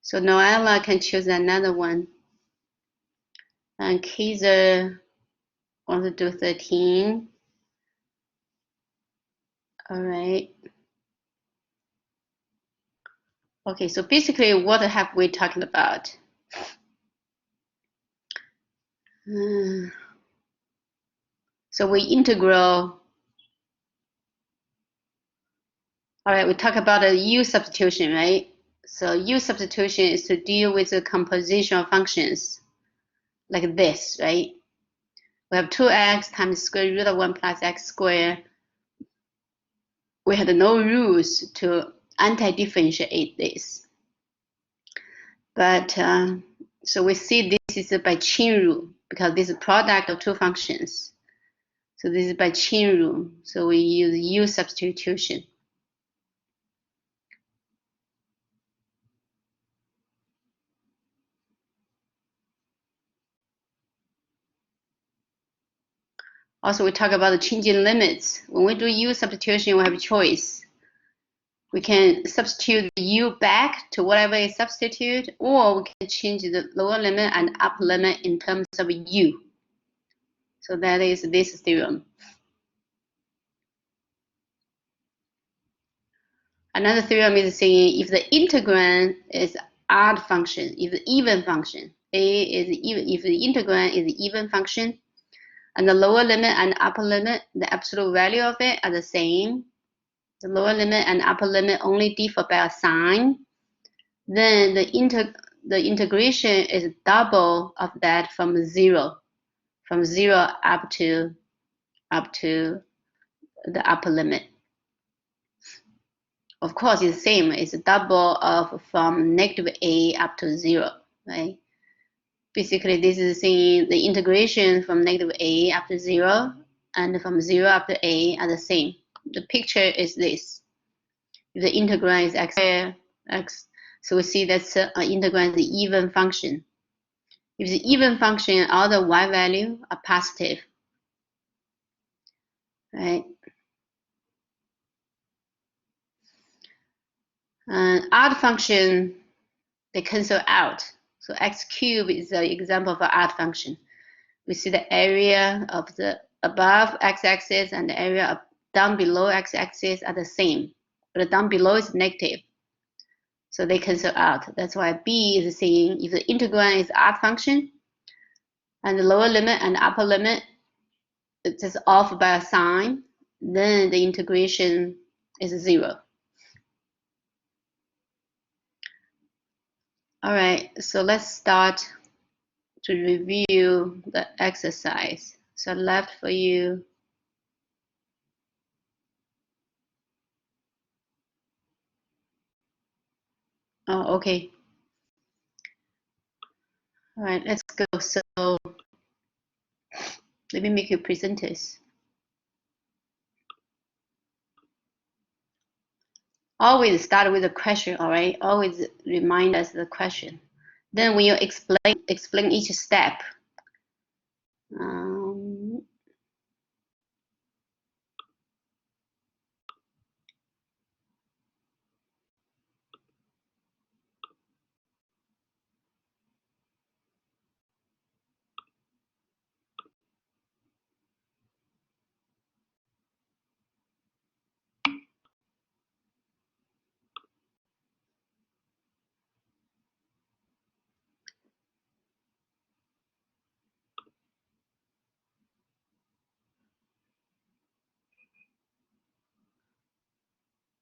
So Noella can choose another one. And Kaiser wants to do 13. All right. Okay, so basically, what have we talked about? So we integral. All right, we talk about a U substitution, right? So U substitution is to deal with the composition of functions like this, right? We have 2x times square root of 1 plus x squared. We had no rules to anti-differentiate this. But so we see this is by chain rule because this is a product of two functions. So this is by chain rule. So we use U substitution. Also, we talk about the changing limits. When we do U substitution, we have a choice. We can substitute the U back to whatever is substitute, or we can change the lower limit and upper limit in terms of U. So that is this theorem. Another theorem is saying if the integrand is odd function, if the even function, A is even, if the integrand is the even function, and the lower limit and upper limit, the absolute value of it are the same, the lower limit and upper limit only differ by a sign, then the integration is double of that from zero up to the upper limit. Of course, it's the same. It's double of from negative a up to 0, right? Basically, this is saying the integration from negative a up to 0 and from 0 up to a are the same. The picture is this. If the integrand is x, so we see that's an integrand is the even function. If the even function, all the y value are positive, right? Odd function, they cancel out. So x cubed is an example of an odd function. We see the area of the above x-axis and the area of down below x-axis are the same, but the down below is negative. So they cancel out. That's why B is saying if the integrand is odd function and the lower limit and upper limit is just off by a sign, then the integration is 0. All right, so let's start to review the exercise. So left for you. Oh, okay. All right, let's go. So let me make you presenters. Always start with a question, all right? Always remind us the question. Then when you explain each step.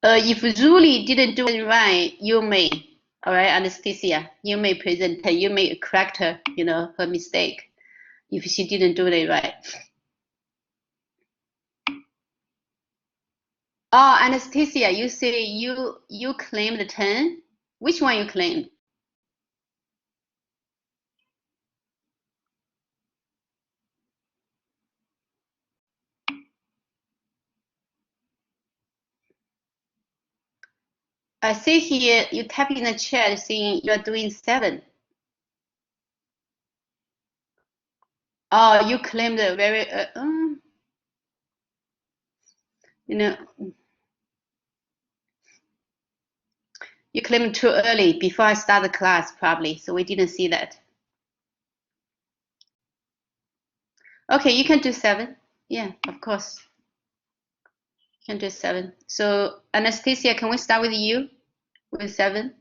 If Julie didn't do it right, you may, all right, Anastasia, you may present her, you may correct her, her mistake if she didn't do it right. Oh, Anastasia, you say you claimed 10? Which one you claimed? I see here you type in the chat saying you're doing 7. Oh, you claimed a very, You claimed too early before I start the class, probably, so we didn't see that. Okay, you can do 7. Yeah, of course. You can do 7. So, Anastasia, can we start with you with 7?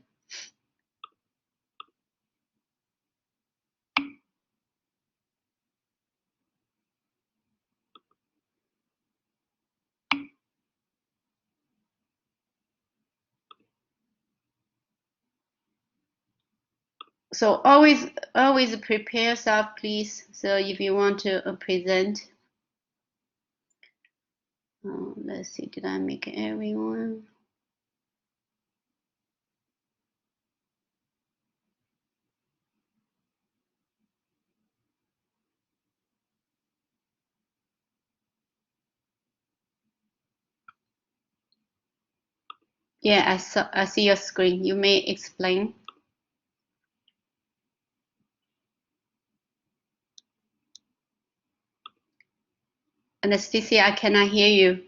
So always prepare yourself, please. So if you want to present, let's see, did I make everyone? Yeah, I see your screen. You may explain. Anastasia, I cannot hear you.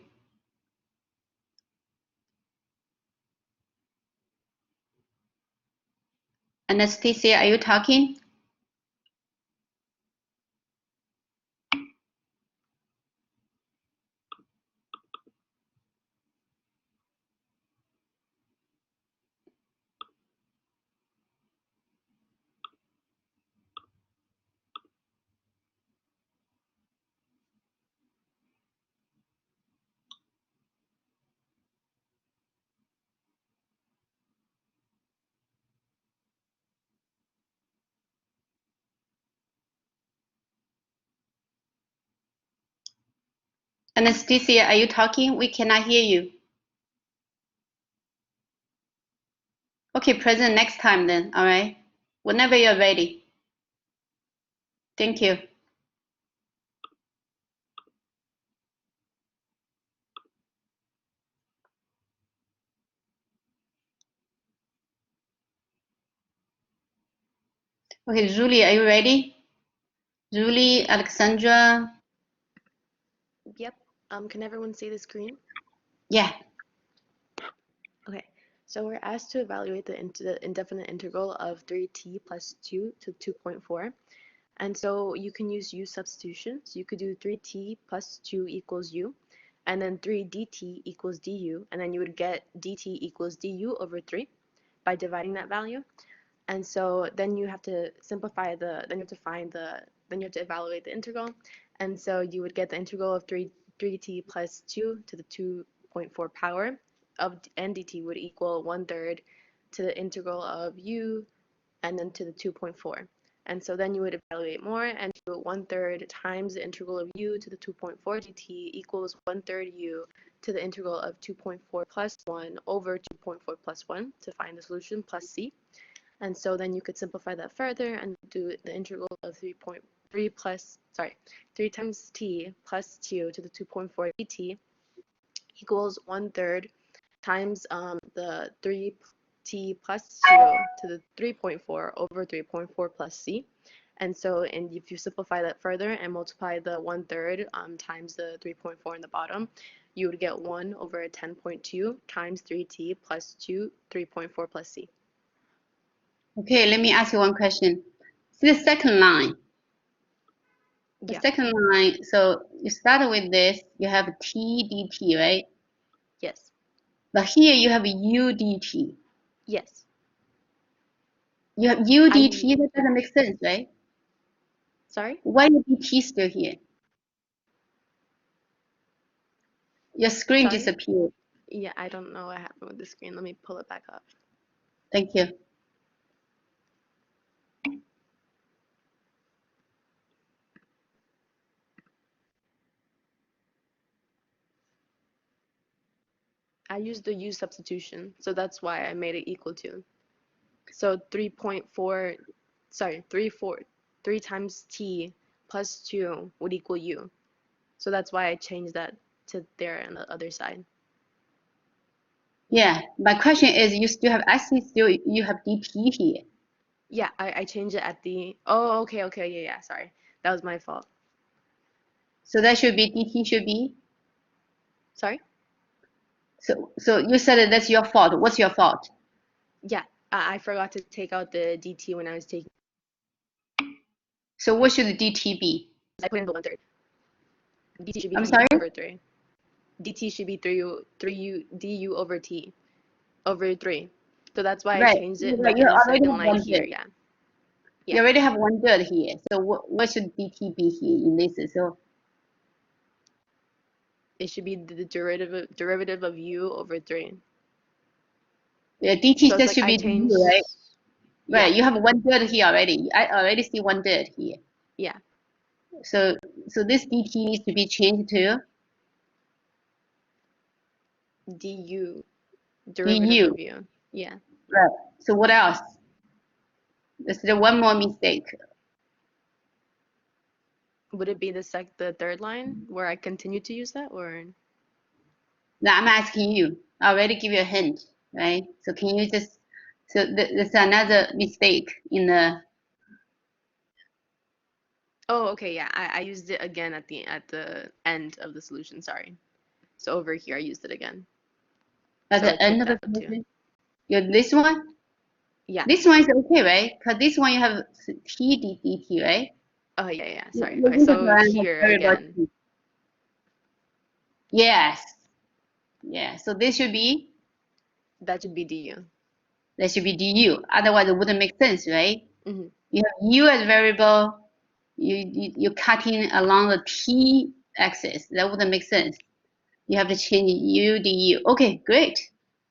Anastasia, are you talking? Anastasia, are you talking? We cannot hear you. Okay, present next time then, all right? Whenever you're ready. Thank you. Okay, Julie, are you ready? Julie, Alexandra? Yep. Can everyone see the screen? Yeah. Okay. So we're asked to evaluate the indefinite integral of 3t plus 2 to 2.4. And so you can use u substitution. So you could do 3t plus 2 equals u, and then 3 dt equals du, and then you would get dt equals du over 3 by dividing that value. And so then you have to simplify then you have to then you have to evaluate the integral. And so you would get the integral of 3t plus 2 to the 2.4 power of n dt would equal 1/3 to the integral of u and then to the 2.4. And so then you would evaluate more and do 1/3 times the integral of u to the 2.4 dt equals 1/3 u to the integral of 2.4 plus 1 over 2.4 plus 1 to find the solution plus c. And so then you could simplify that further and do the integral of 3 times t plus 2 to the 2.4 dt equals 1/3 times the 3t plus 2 to the 3.4 over 3.4 plus c. And so, if you simplify that further and multiply the 1/3 times the 3.4 in the bottom, you would get 1 over 10.2 times 3t plus 2, 3.4 plus c. Okay, let me ask you one question. See the second line. The second line, so you start with this, you have t dt, right? Yes. But here you have u dt. Yes. You have u dt, that doesn't make sense, right? Sorry? Why is dt still here? Your screen disappeared. Yeah, I don't know what happened with the screen. Let me pull it back up. Thank you. I used the u substitution, so that's why I made it equal to. So 3.4, sorry, 3 times t plus 2 would equal u. So that's why I changed that to there on the other side. Yeah, my question is, you still have, I see still you have dt here. Yeah, I changed it at the, oh, okay, yeah, sorry. That was my fault. So that should be, dt should be? Sorry? So you said that that's your fault. What's your fault? Yeah, I forgot to take out the dt when I was taking. So what should the dt be? I put in the 1/3. dt should be I'm 3 sorry? over 3. dt should be 3 du over t over 3. So that's why I Right. changed it Right. in You the already second have line one here. third. Yeah. You already have 1/3 here. So what should dt be here in this? So It should be the derivative of u over 3. yeah, dt So it's just like should I be du, changed. right? Yeah. Right. You have 1/3 here already. I already see 1/3 here. Yeah. So this dt needs to be changed to du derivative du. of u. Yeah. Right. So what else? There's one more mistake. Would it be the third line where I continue to use that, or? Now I'm asking you. I already give you a hint, right? So can you just there's another mistake in the. Oh, okay, yeah. I used it again at the end of the solution. Sorry. So over here I used it again. At So I the took end of the that out too. solution? This one? Yeah. This one is okay, right? Because this one you have t dt, right? Oh yeah, yeah. Sorry. The Okay, so integral has here variable again, t. Yes. Yeah. So this should be that should be du. that should be du. Otherwise, it wouldn't make sense, right? Hmm. You have u as variable. You're cutting along the t axis. That wouldn't make sense. You have to change u du. Okay, great.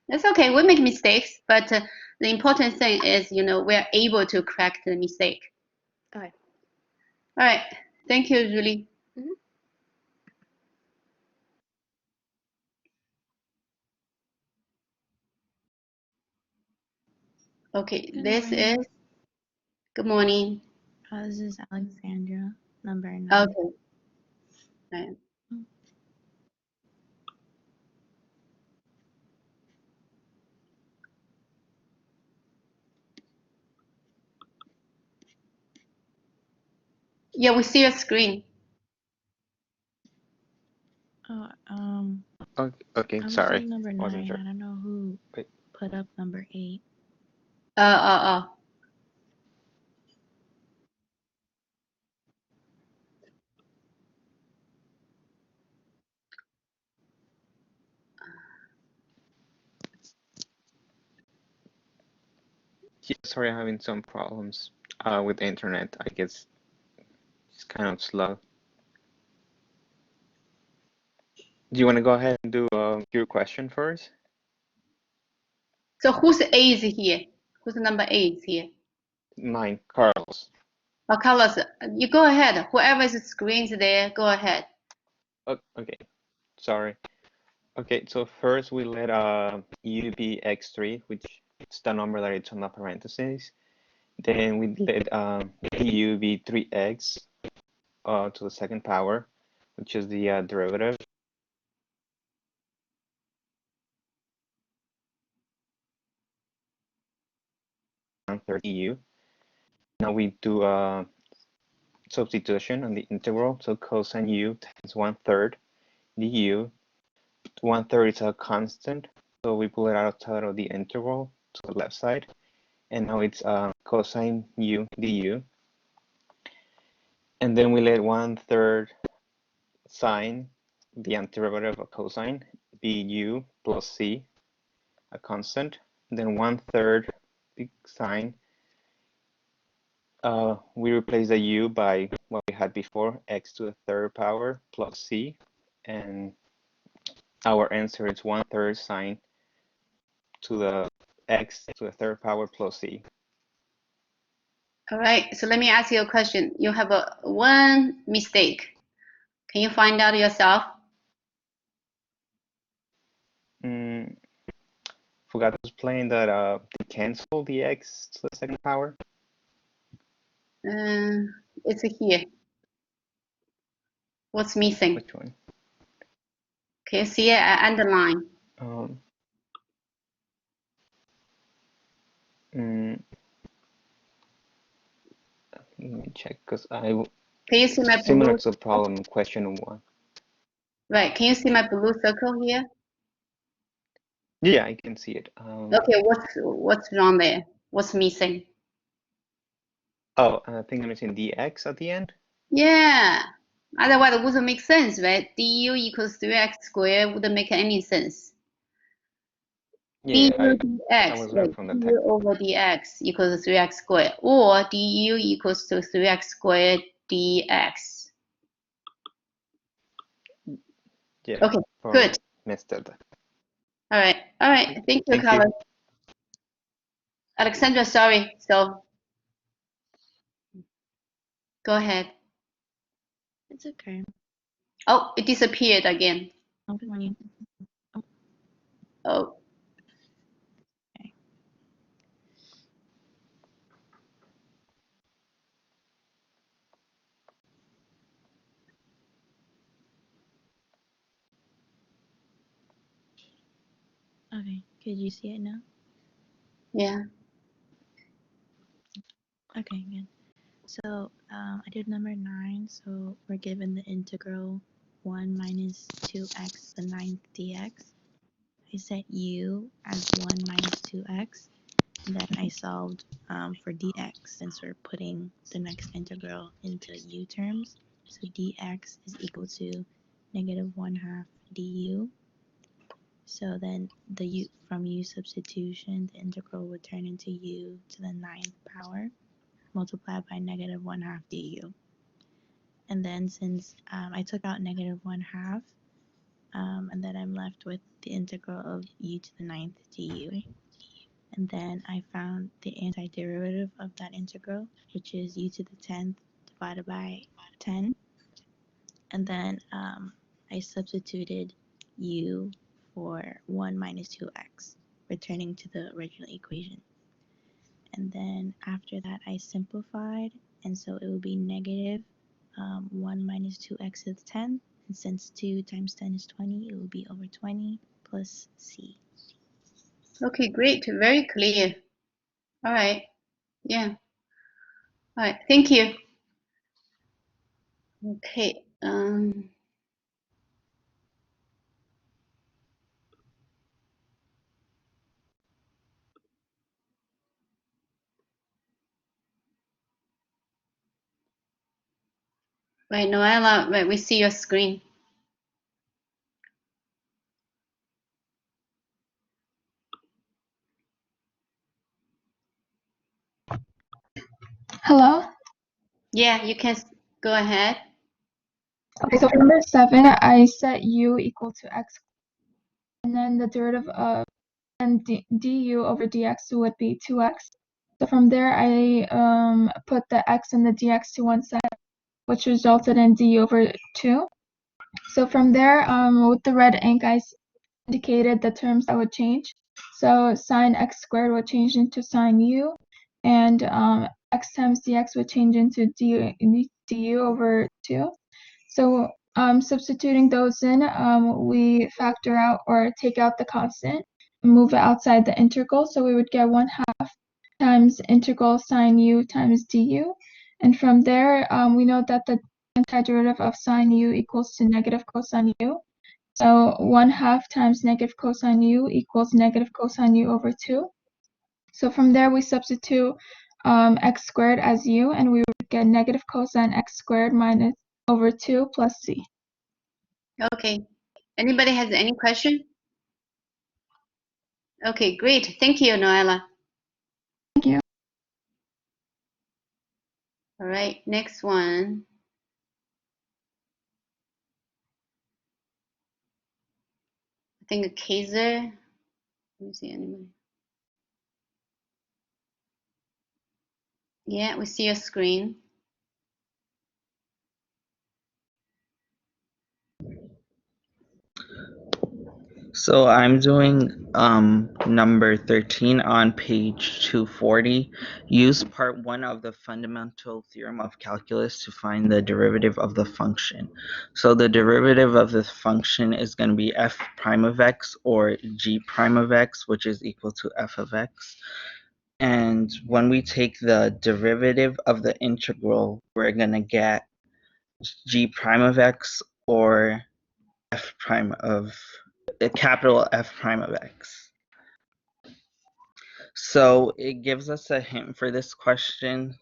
That's okay. We make mistakes, but the important thing is, we're able to correct the mistake. Okay. All right. Thank you, Julie. Hmm. Okay, Good this morning. is. Good morning. This is Alexandra, number 9. Okay. Right. Yeah, we see your screen. Oh, Okay, I was sorry. on number 9. Wasn't sure. I don't know who Wait. put up number 8. Oh. Yeah, sorry, I'm having some problems with the internet. I guess it's kind of slow. Do you want to go ahead and do your question first? So who's A is here? Who's number 8 is here? Mine, Carlos. Oh, Carlos, you go ahead. Whoever's screen's there, go ahead. Oh, okay, sorry. Okay, so first we let u be x3, which is the number that it's on the parentheses. Then we let du be 3x to the second power, which is the derivative. 1/3 du. Now we do substitution on the integral. So cosine u times 1/3 du. 1/3 is a constant, so we pull it outside of the integral to the left side. And now it's cosine u du. And then we let 1/3 sine, the antiderivative of cosine, be u plus c, a constant. Then 1/3 sine, we replace the u by what we had before, x to the third power plus c. And our answer is 1/3 sine to the x to the third power plus c. All right. So let me ask you a question. You have one mistake. Can you find out yourself? Forgot to explain that to cancel the x to the second power. It's here. What's missing? Which one? Can you see it? I underline. Let me check because Can you see my similar blue? to the problem in question 1. Right. Can you see my blue circle here? Yeah, I can see it. Okay, what's wrong there? What's missing? Oh, I think I'm missing dx at the end. Yeah. Otherwise, it wouldn't make sense, right? du equals 3x squared wouldn't make any sense. Yeah, du I dx, was right? read from the du text. over dx equals 3x squared, or du equals to 3x squared dx. Yeah, Okay, probably good. missed it. All right. Thank you, Thank you. Carlos. Alexandra, sorry. So go ahead. It's okay. Oh, it disappeared again. Oh, good morning. Oh, Okay, could you see it now? yeah. Okay, good. So I did number 9, so we're given the integral 1 minus 2x the ninth dx. I set u as 1 minus 2x, and then I solved for dx since we're putting the next integral into u terms. So dx is equal to negative 1/2 du. So then from u substitution, the integral would turn into u to the 9th power multiplied by negative 1/2 du. And then since I took out negative 1/2, and then I'm left with the integral of u to the 9th du. And then I found the antiderivative of that integral, which is u to the 10th divided by 10. And then I substituted u for 1 minus 2x, returning to the original equation. And then after that, I simplified, and so it would be negative 1 minus 2x to the 10th. And since 2 times 10 is 20, it will be over 20 plus c. Okay, great. Very clear. All right. Yeah. All right. Thank you. Okay. Wait, Noella, wait, we see your screen. Hello? Yeah, you can go ahead. Okay, so for number 7, I set u equal to x, and then the derivative of du over dx would be 2x. So from there, I put the x and the dx to one side, which resulted in du over 2. So from there, with the red ink, I indicated the terms that would change. So sine x squared would change into sine u, and x times dx would change into du over 2. So substituting those in, we factor out or take out the constant and move it outside the integral. So we would get 1/2 times integral sine u times du. And from there, we know that the antiderivative of sine u equals to negative cosine u. So 1/2 times negative cosine u equals negative cosine u over 2. So from there, we substitute x squared as u, and we would get negative cosine x squared minus over 2 plus c. Okay. Anybody has any question? Okay, great. Thank you, Noella. Thank you. All right, next one. I think Kaiser. Let me see anybody. Yeah, we see your screen. So I'm doing number 13 on page 240. Use part 1 of the fundamental theorem of calculus to find the derivative of the function. So the derivative of the function is going to be f prime of x or g prime of x, which is equal to f of x. And when we take the derivative of the integral, we're going to get g prime of x or f prime of capital F prime of x. So it gives us a hint for this question.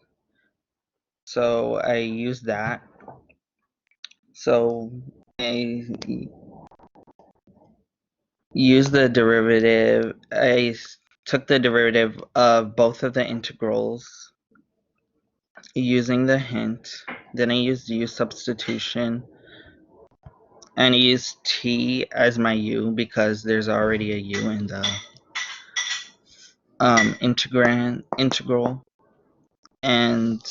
So I use that. So I use the derivative. Took the derivative of both of the integrals using the hint. Then I used u substitution. And I use t as my u because there's already a u in the integral. And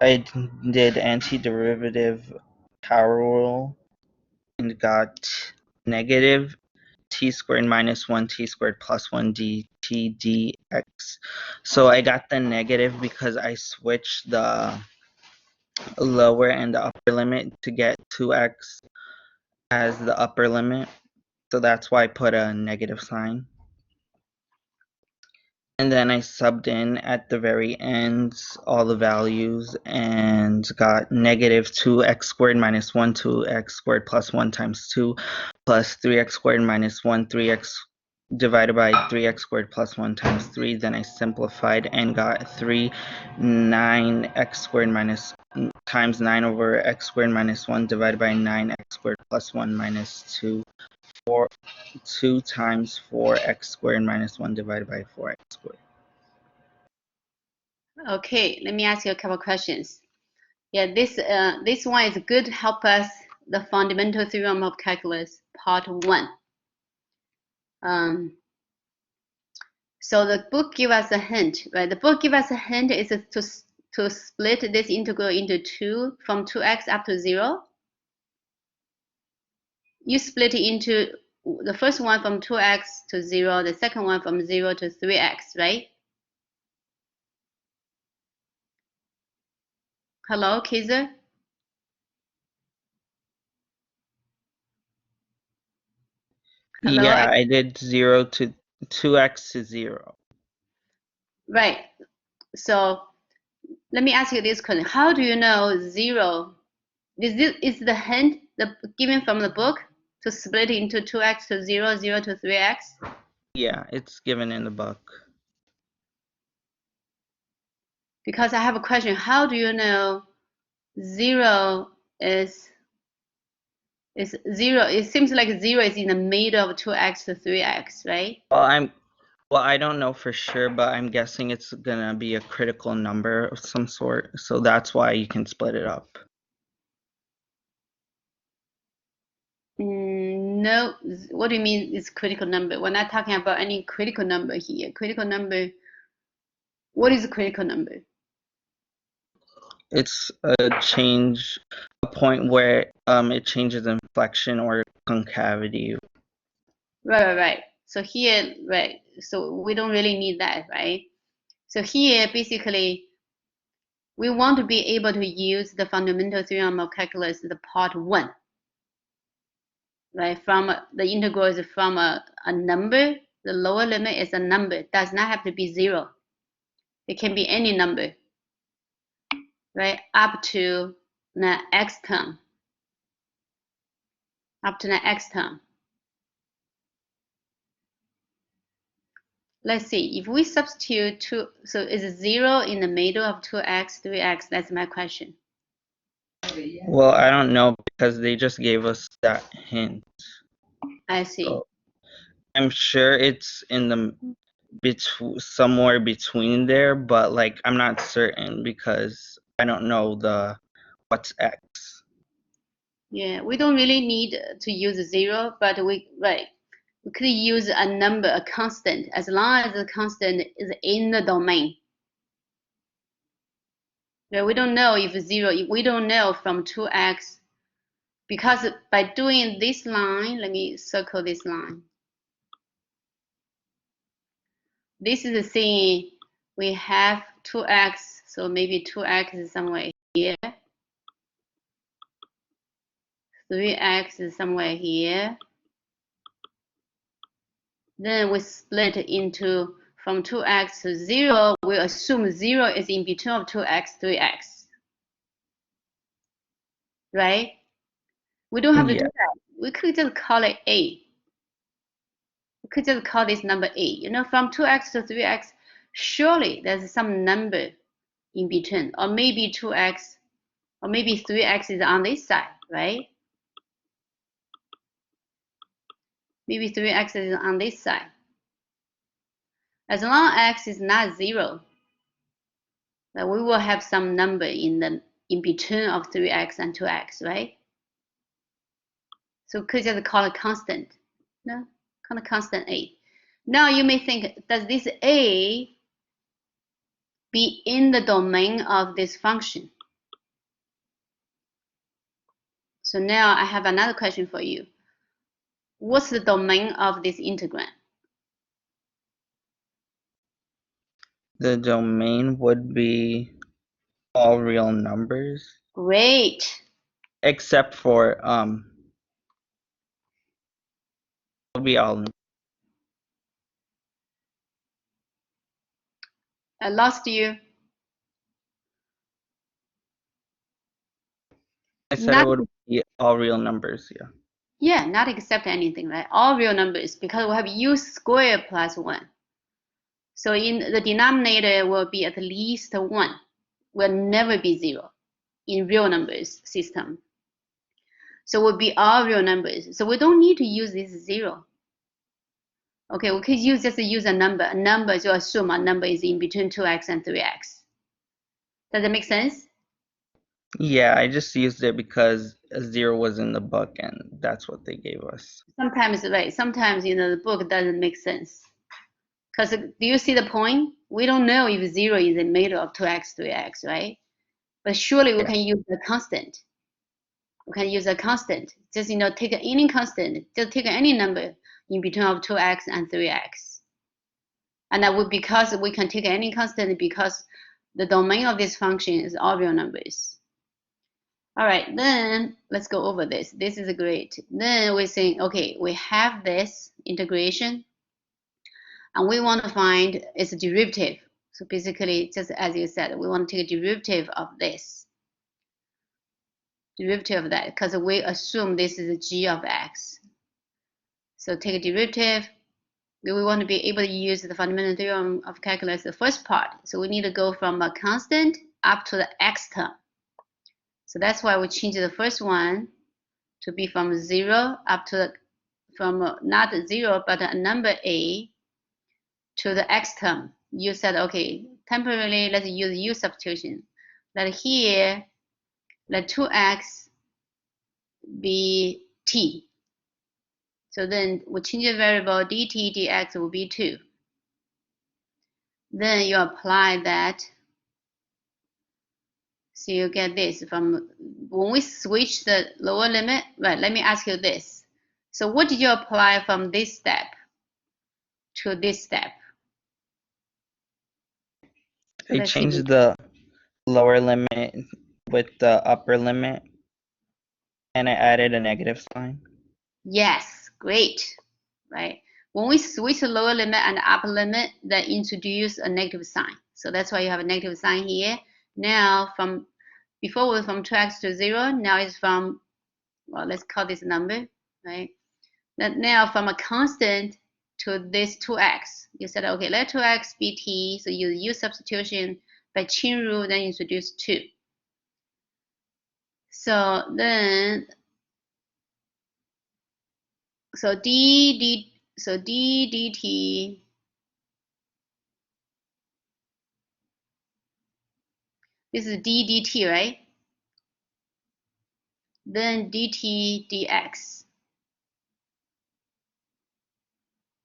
I did antiderivative power rule and got negative t squared minus 1 t squared plus 1 dt dx. So I got the negative because I switched the lower and the upper limit to get 2x as the upper limit. So that's why I put a negative sign. And then I subbed in at the very end all the values and got negative 2x squared minus 1 2x squared plus 1 times 2 plus 3x squared minus 1 3x divided by 3x squared plus 1 times 3. Then I simplified and got 3 9x squared minus times 9 over x squared minus 1 divided by 9x squared plus 1 minus 2. 2 times 4x squared minus 1 divided by 4x squared. Okay, let me ask you a couple questions. Yeah, this one is good. Help us the fundamental theorem of calculus, part 1. So the book give us a hint, right? The book give us a hint is to split this integral into 2 from 2x up to 0. You split it into the first one from 2x to 0, the second one from 0 to 3x, right? Hello, Kaiser? Hello? Yeah, I did 0 to 2x to 0. Right. So let me ask you this question. How do you know 0? Is the hint given from the book to split into 2x to 0, 0 to 3x? Yeah, it's given in the book. Because I have a question. How do you know 0 is 0? It seems like 0 is in the middle of 2x to 3x, right? Well, I don't know for sure, but I'm guessing it's gonna be a critical number of some sort. So that's why you can split it up. No. What do you mean it's critical number? We're not talking about any critical number here. Critical number. What is a critical number? It's a point where it changes inflection or concavity. Right. So here, right. So we don't really need that, right? So here, basically, we want to be able to use the fundamental theorem of calculus, the part 1, right? From the integral is from a number. The lower limit is a number. It does not have to be 0. It can be any number, right? Up to the x term. Up to the x term. Let's see, if we substitute 2, so is 0 in the middle of 2x, 3x? That's my question. Well, I don't know because they just gave us that hint. I see. So I'm sure it's in the somewhere between there, but like I'm not certain because I don't know what's x. Yeah, we don't really need to use 0, but we could use a number, a constant, as long as the constant is in the domain. Yeah, we don't know if 0, we don't know from 2x, because by doing this line, let me circle this line. This is the thing, we have 2x, so maybe 2x is somewhere here. 3x is somewhere here. Then we split into from 2x to 0. We assume 0 is in between of 2x, 3x. Right? We don't have to do that. We could just call it A. We could just call this number A. You know, from 2x to 3x, surely there's some number in between, or maybe 2x, or maybe 3x is on this side, right? Maybe 3x is on this side. As long as x is not 0, then we will have some number in between of 3x and 2x, right? So we could just call it constant. No, call it constant A. Now you may think, does this A be in the domain of this function? So now I have another question for you. What's the domain of this integrand? The domain would be all real numbers, Great. except for would be all. I lost you. I said Not, it would be all real numbers. Yeah. yeah, not except anything, right? All real numbers, because we have u squared plus 1. So in the denominator will be at least 1. Will never be 0 in real numbers system. So it will be all real numbers. So we don't need to use this 0. Okay, we could just use a number. A number, so assume a number is in between 2x and 3x. Does that make sense? Yeah, I just used it because a 0 was in the book, and that's what they gave us. Sometimes, right? Sometimes, you know, the book doesn't make sense. Because do you see the point? We don't know if 0 is a middle of 2x, 3x, right? But surely we can use a constant. We can use a constant. Just, you know, take any constant. Just take any number in between of 2x and 3x. And that would, because we can take any constant, because the domain of this function is all real numbers. All right, then let's go over this. This is great. Then we think, okay, we have this integration, and we want to find its derivative. So basically, just as you said, we want to take a derivative of this. Derivative of that, because we assume this is a g of x. So take a derivative. We want to be able to use the fundamental theorem of calculus, the first part. So we need to go from a constant up to the x term. So that's why we change the first one to be from 0 up to from not 0 but a number a to the x term. You said, okay, temporarily let's use u substitution. Let here, let 2x be t. So then we change the variable dt dx will be 2. Then you apply that. So you get this from, when we switch the lower limit, right, let me ask you this. So what did you apply from this step to this step? I changed the lower limit with the upper limit, and I added a negative sign. Yes, great, right? When we switch the lower limit and the upper limit, that introduce a negative sign. So that's why you have a negative sign here. Now from, before was from 2x to 0, now it's from, well, let's call this number, right? That now from a constant to this 2x, you said, okay, let 2x be t, so you use substitution by chain rule, then introduce 2. So then, so d dt, this is d dt, right? Then dt dx.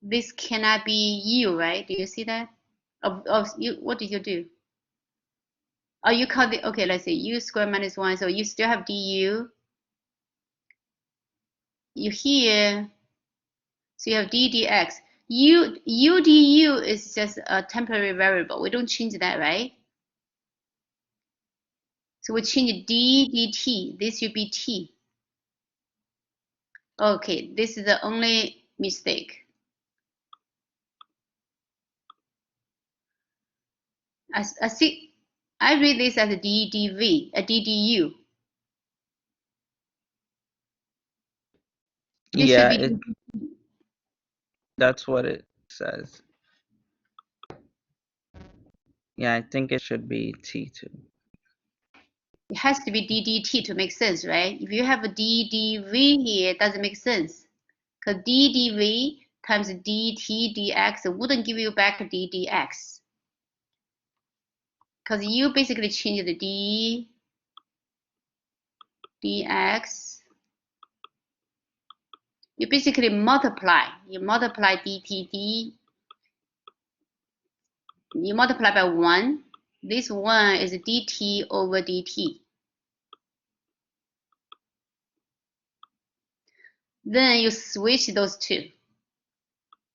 This cannot be u, right? Do you see that? You, what did you do? Oh, you call the, okay, let's say u squared minus 1, so you still have du. You here, so you have d dx. U du is just a temporary variable. We don't change that, right? So we change d dt. This should be t. Okay, this is the only mistake. I see. I read this as a ddv, a ddu. This Yeah, should be That's what it says. Yeah, I think it should be T2. It has to be ddt to make sense, right? If you have a ddv here, it doesn't make sense. Because ddv times dt dx wouldn't give you back ddx. Because you basically change the d dx. You basically multiply. You multiply dtd. You multiply by 1. This 1 is dt over dt. Then you switch those two.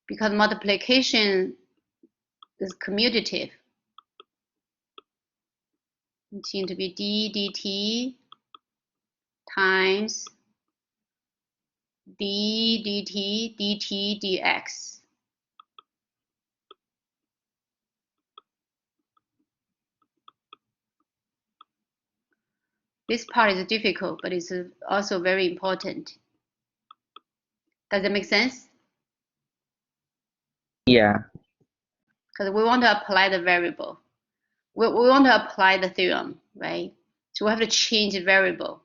Because multiplication is commutative. It's going to be d dt times d dt dt dx. This part is difficult, but it's also very important. Does that make sense? Yeah. Because we want to apply the variable. We want to apply the theorem, right? So we have to change the variable.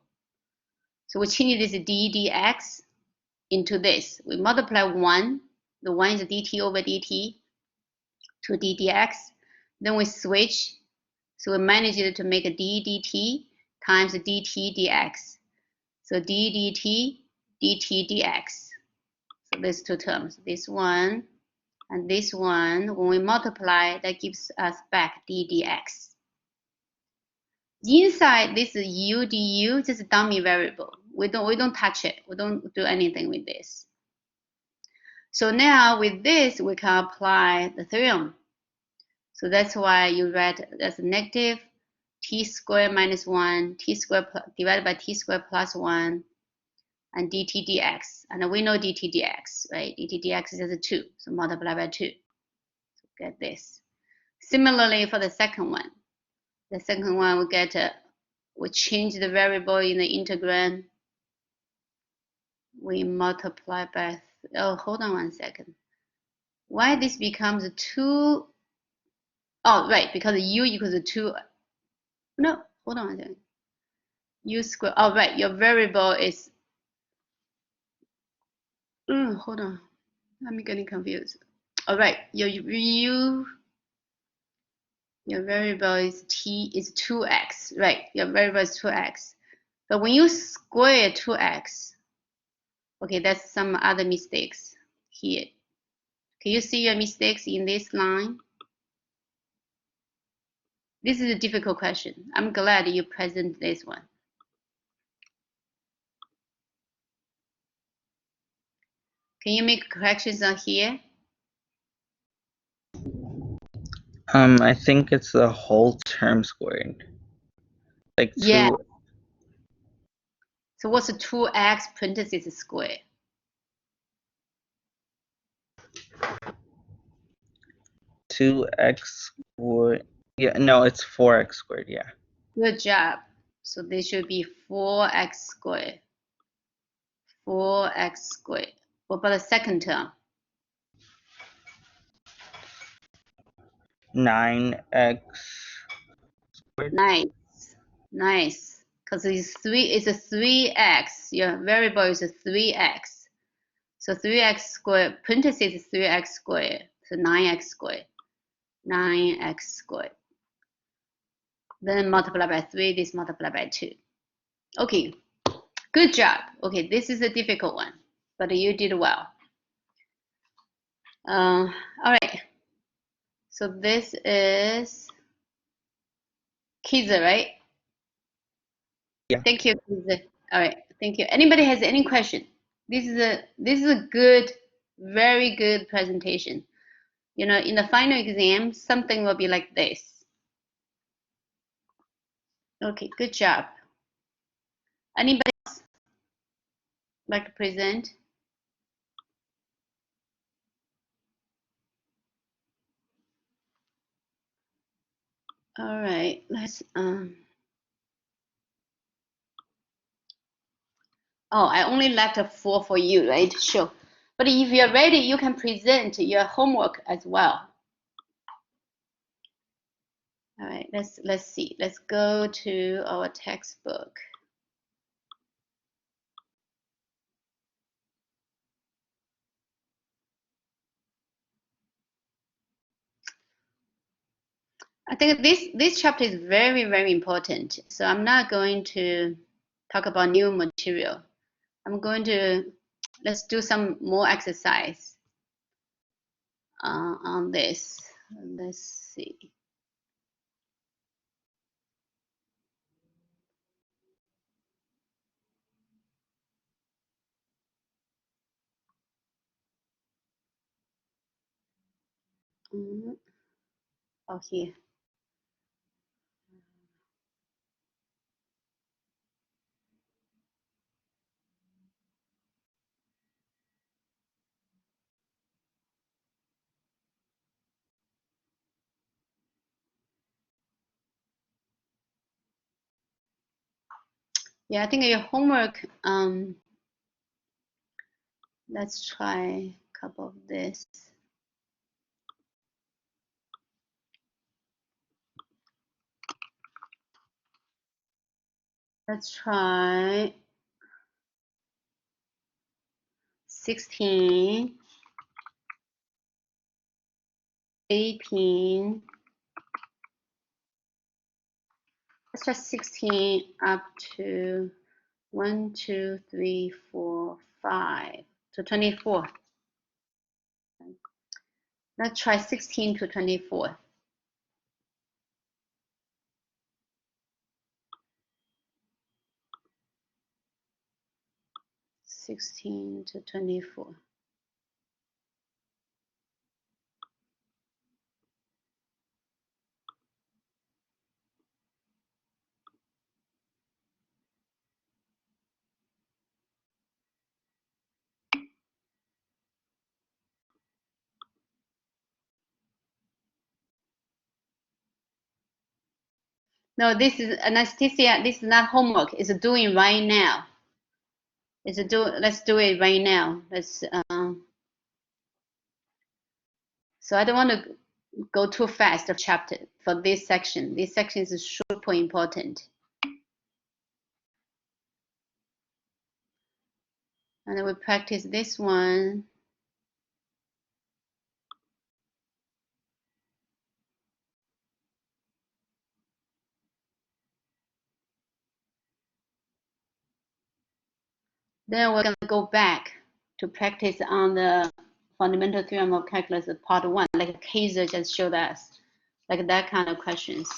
So we change this d dx into this. We multiply 1. The 1 is dt over dt to d dx. Then we switch. So we managed to make a d dt times dt dx. So d dt dt dx. So these two terms, this one and this one, when we multiply, that gives us back d dx. Inside this u du, just a dummy variable. We don't touch it. We don't do anything with this. So now with this, we can apply the theorem. So that's why you write as negative t squared minus 1, t squared divided by t squared plus 1, and dt dx. And we know dt dx, right? dt dx is 2, so multiply by 2. So get this. Similarly, for the second one, we get we change the variable in the integrand. We multiply by, oh, hold on 1 second. Why this becomes 2? Oh, right, because u equals 2. No, hold on 1 second. U squared, oh, right, your variable is, hold on. I'm getting confused. All right, your variable is t is 2x, right? Your variable is 2x. But when you square 2x, okay, that's some other mistakes here. Can you see your mistakes in this line? This is a difficult question. I'm glad you present this one. Can you make corrections on here? I think it's the whole term squared. Like 2. Yeah. So what's 2x parentheses squared? 2x squared. Yeah, no, it's 4x squared. Yeah. Good job. So this should be 4x squared. 4x squared. What about the second term? 9x squared. Nice. Because it's a 3x. Your variable is a 3x. So 3x squared, parentheses is 3x squared. So 9x squared. 9x squared. Then multiply by 3, this multiply by 2. Okay, good job. Okay, this is a difficult one, but you did well. All right. So this is Kiza, right? Yeah. Thank you, Kiza. All right, thank you. Anybody has any question? This is a good, very good presentation. You know, in the final exam, something will be like this. Okay, good job. Anybody else like to present? All right, let's oh, I only left a 4 for you, right? Sure. But if you're ready, you can present your homework as well. All right, let's see. Let's go to our textbook. I think this chapter is very, very important. So I'm not going to talk about new material. I'm going to, let's do some more exercise on this. Let's see. Oh, here. Yeah, I think your homework, let's try a couple of this. Let's try 16, 18. Let's try 16 up to 1, 2, 3, 4, 5 to 24. Let's try 16 to 24. 16 to 24. No, this is Anastasia. This is not homework. It's doing right now. Let's do it right now. Let's. So I don't want to go too fast of chapter for this section. This section is super important. And then we practice this one. Then we're going to go back to practice on the fundamental theorem of calculus part 1, like Kaiser just showed us, like that kind of questions.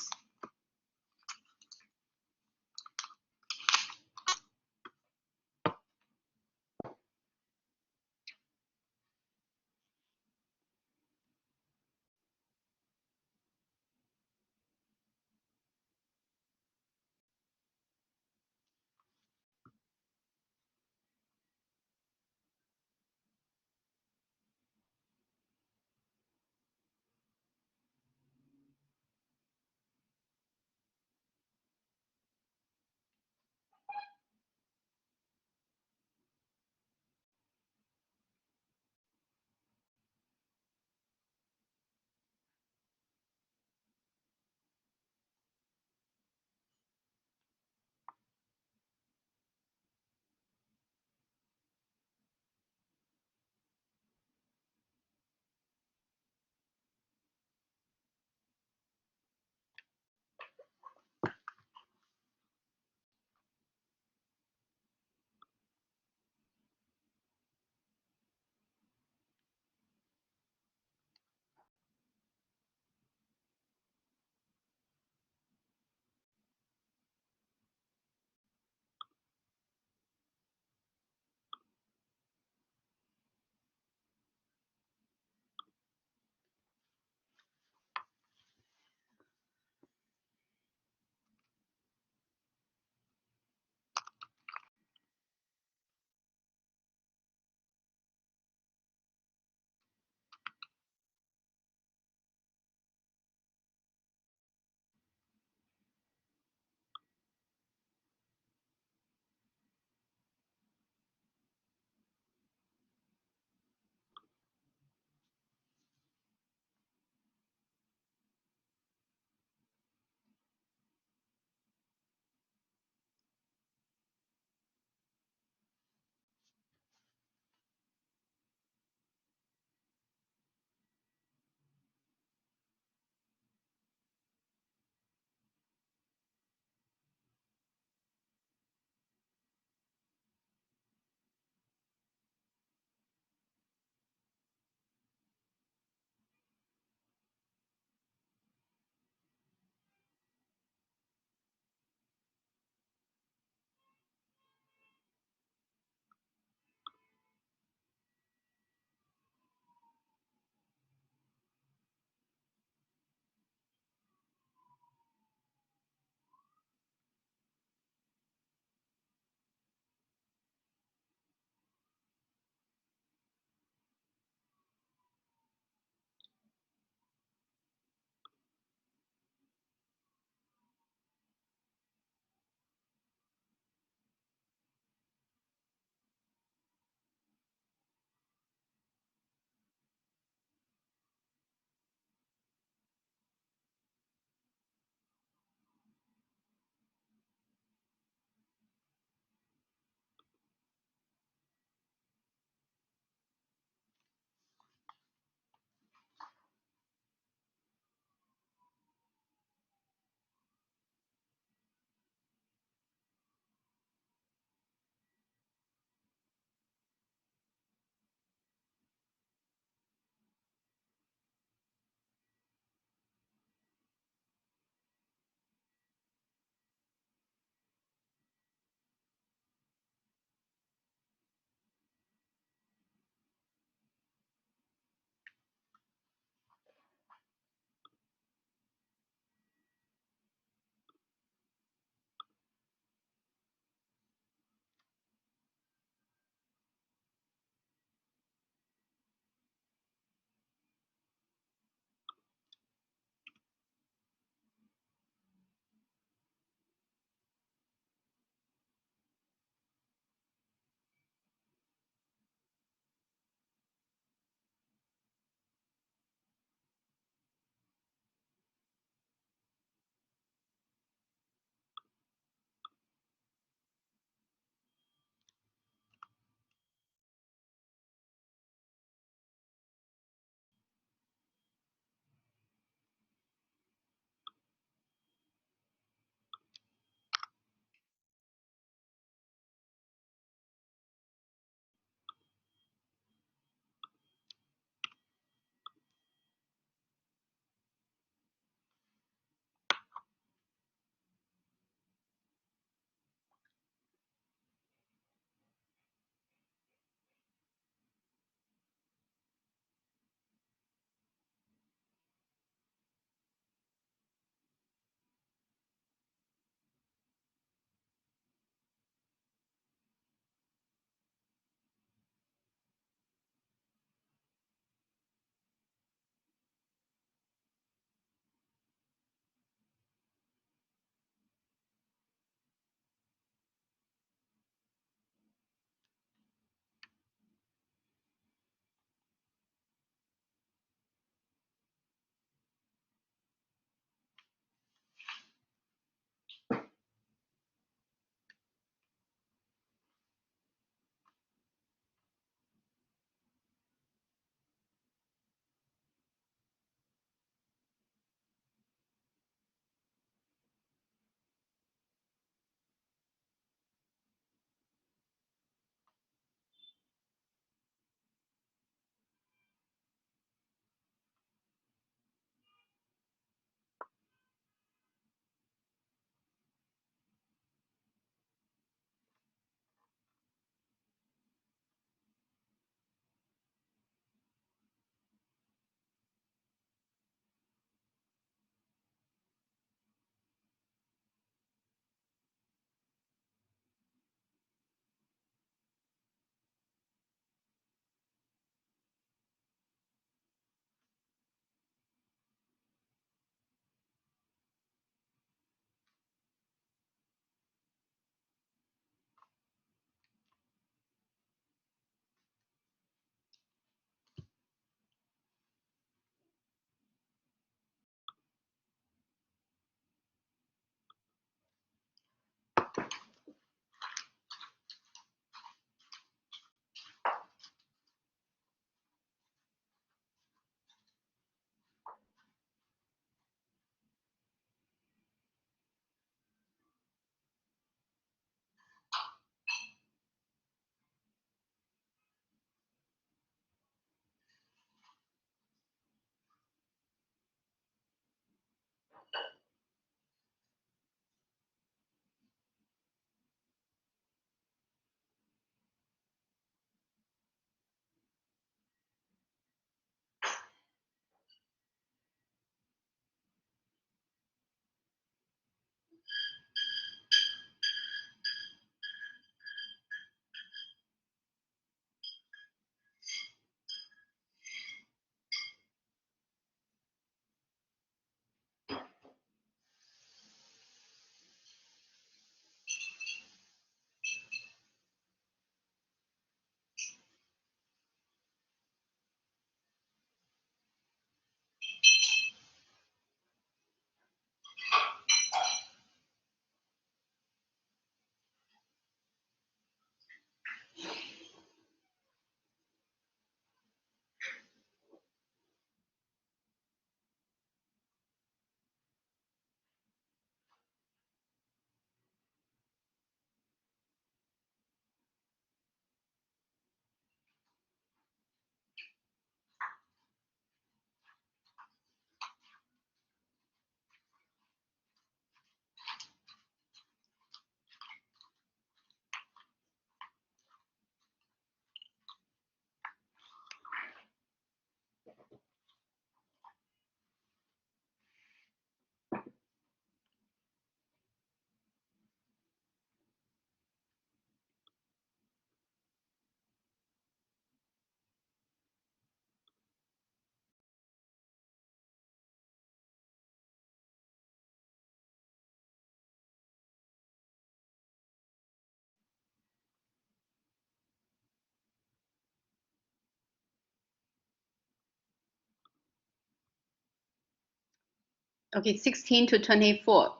Okay, 16 to 24.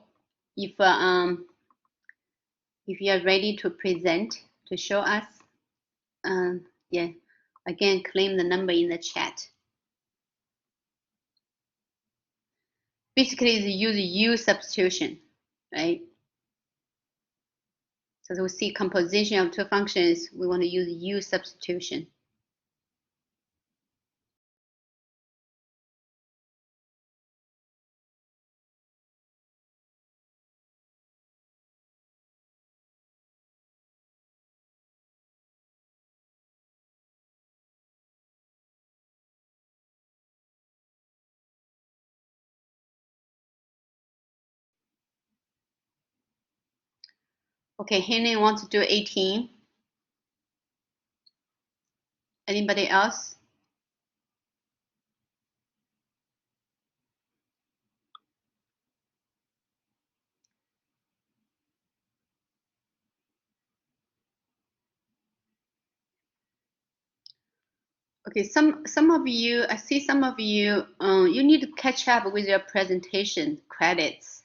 If you are ready to present, to show us, yeah, again, claim the number in the chat. Basically, it's use U substitution, right? So we see composition of two functions, we want to use U substitution. Okay, Henry wants to do 18. Anybody else? Okay, some of you, I see some of you, you need to catch up with your presentation credits.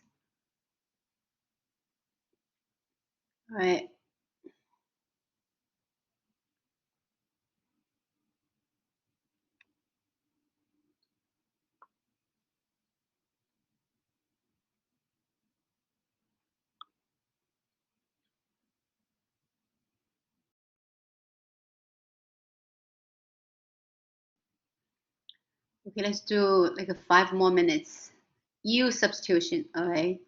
All right. Okay, let's do like 5 more minutes. U substitution, all right.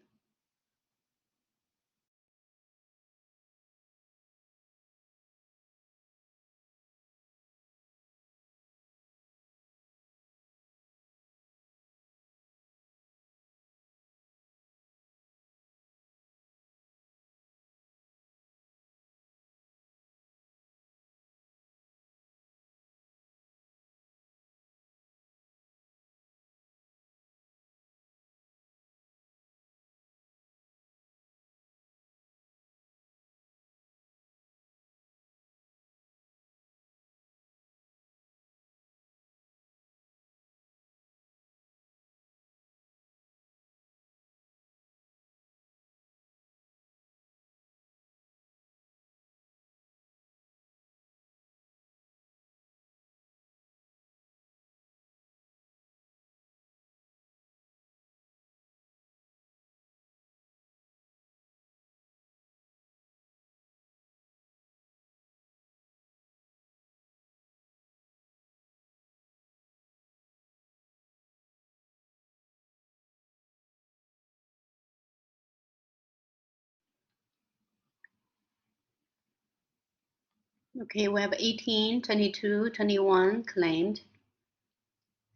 Okay, we have 18, 22, 21 claimed.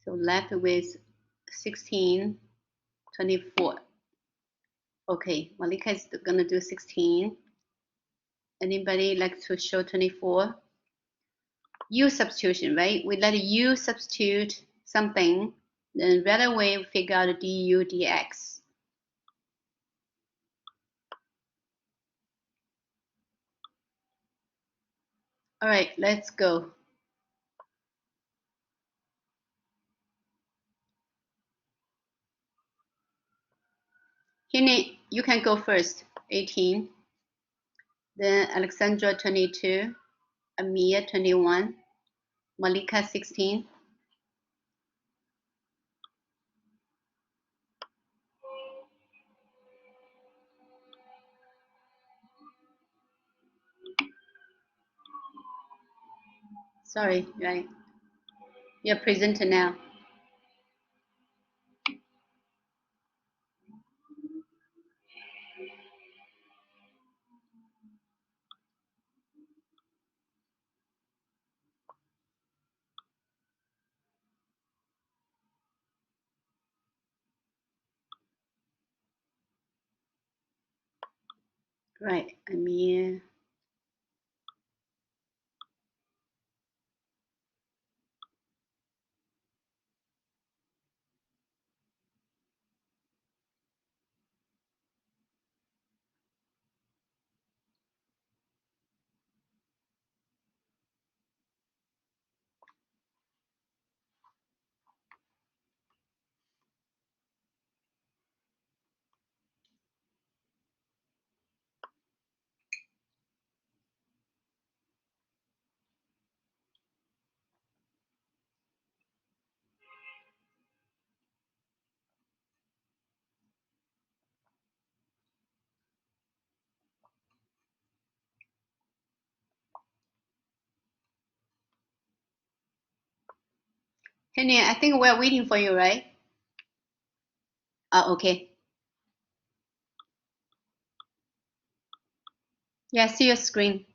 So left with 16, 24. Okay, Malika is gonna do 16. Anybody like to show 24? U substitution, right? We let U substitute something, then right away we figure out du dx. All right, let's go. Kini, you can go first, 18. Then Alexandra, 22. Amir, 21. Malika, 16. Sorry, right? You're presenter now. Right, Amir. Henry, I think we're waiting for you, right? Oh, okay. Yeah, I see your screen.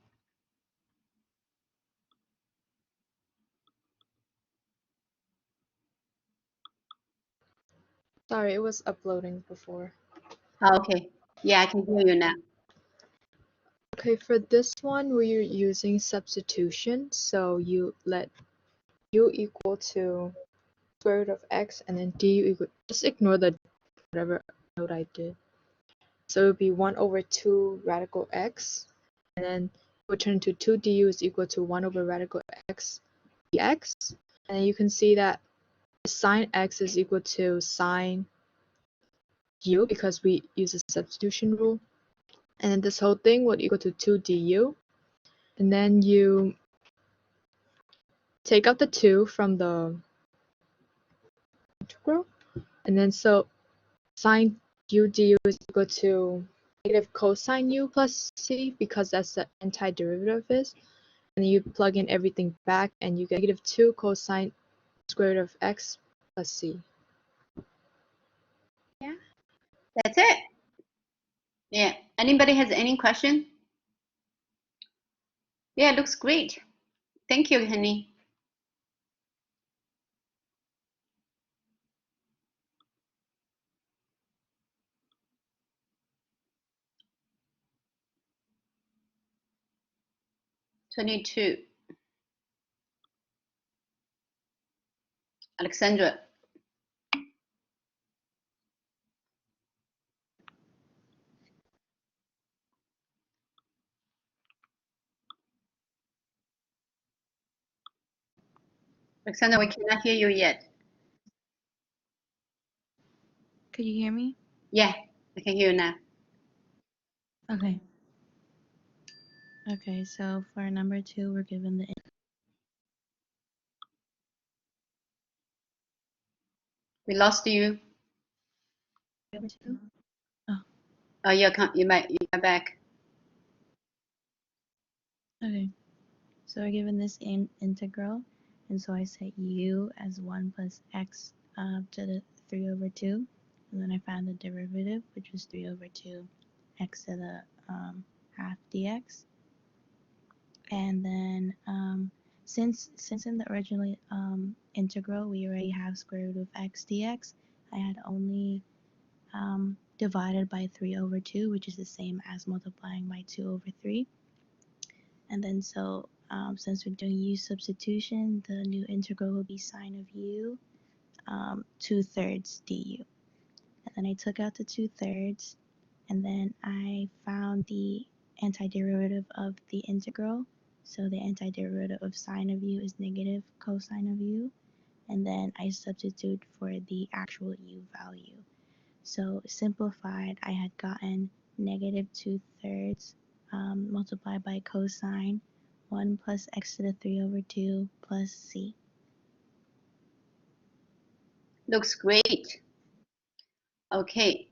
Sorry, it was uploading before. Oh, okay. Yeah, I can hear you now. Okay, for this one, we're using substitution. So you let u equal to square root of x, and then du equal, just ignore the whatever note I did. So it would be 1 over 2 radical x, and then we'll turn to 2 du is equal to 1 over radical x dx. And then you can see that sine x is equal to sine u because we use the substitution rule. And then this whole thing would equal to 2 du. And then you take out the 2 from the integral. And then so sine u du is equal to negative cosine u plus c because that's the antiderivative is. And then you plug in everything back and you get negative 2 cosine square root of x plus c. Yeah, that's it. Yeah. Anybody has any question? Yeah, it looks great. Thank you, Henry. (22) Alexandra. Alexandra, we cannot hear you yet. Could you hear me? Yeah, I can hear you now. Okay. Okay, so for number 2, we're given the We lost you. number 2. Oh, Oh, you're back. okay. So we're given this integral, and so I set u as 1 plus x to the 3 over 2, and then I found the derivative, which was 3 over 2 x to the half dx. And then since in the original integral we already have square root of x dx, I had only divided by 3 over 2, which is the same as multiplying by 2 over 3. And then so since we're doing u substitution, the new integral will be sine of u 2/3 du. And then I took out the 2/3, and then I found the antiderivative of the integral. So the antiderivative of sine of u is negative cosine of u. And then I substitute for the actual u value. So simplified, I had gotten negative 2/3 multiplied by cosine 1 plus x to the 3 over 2 plus c. Looks great. Okay.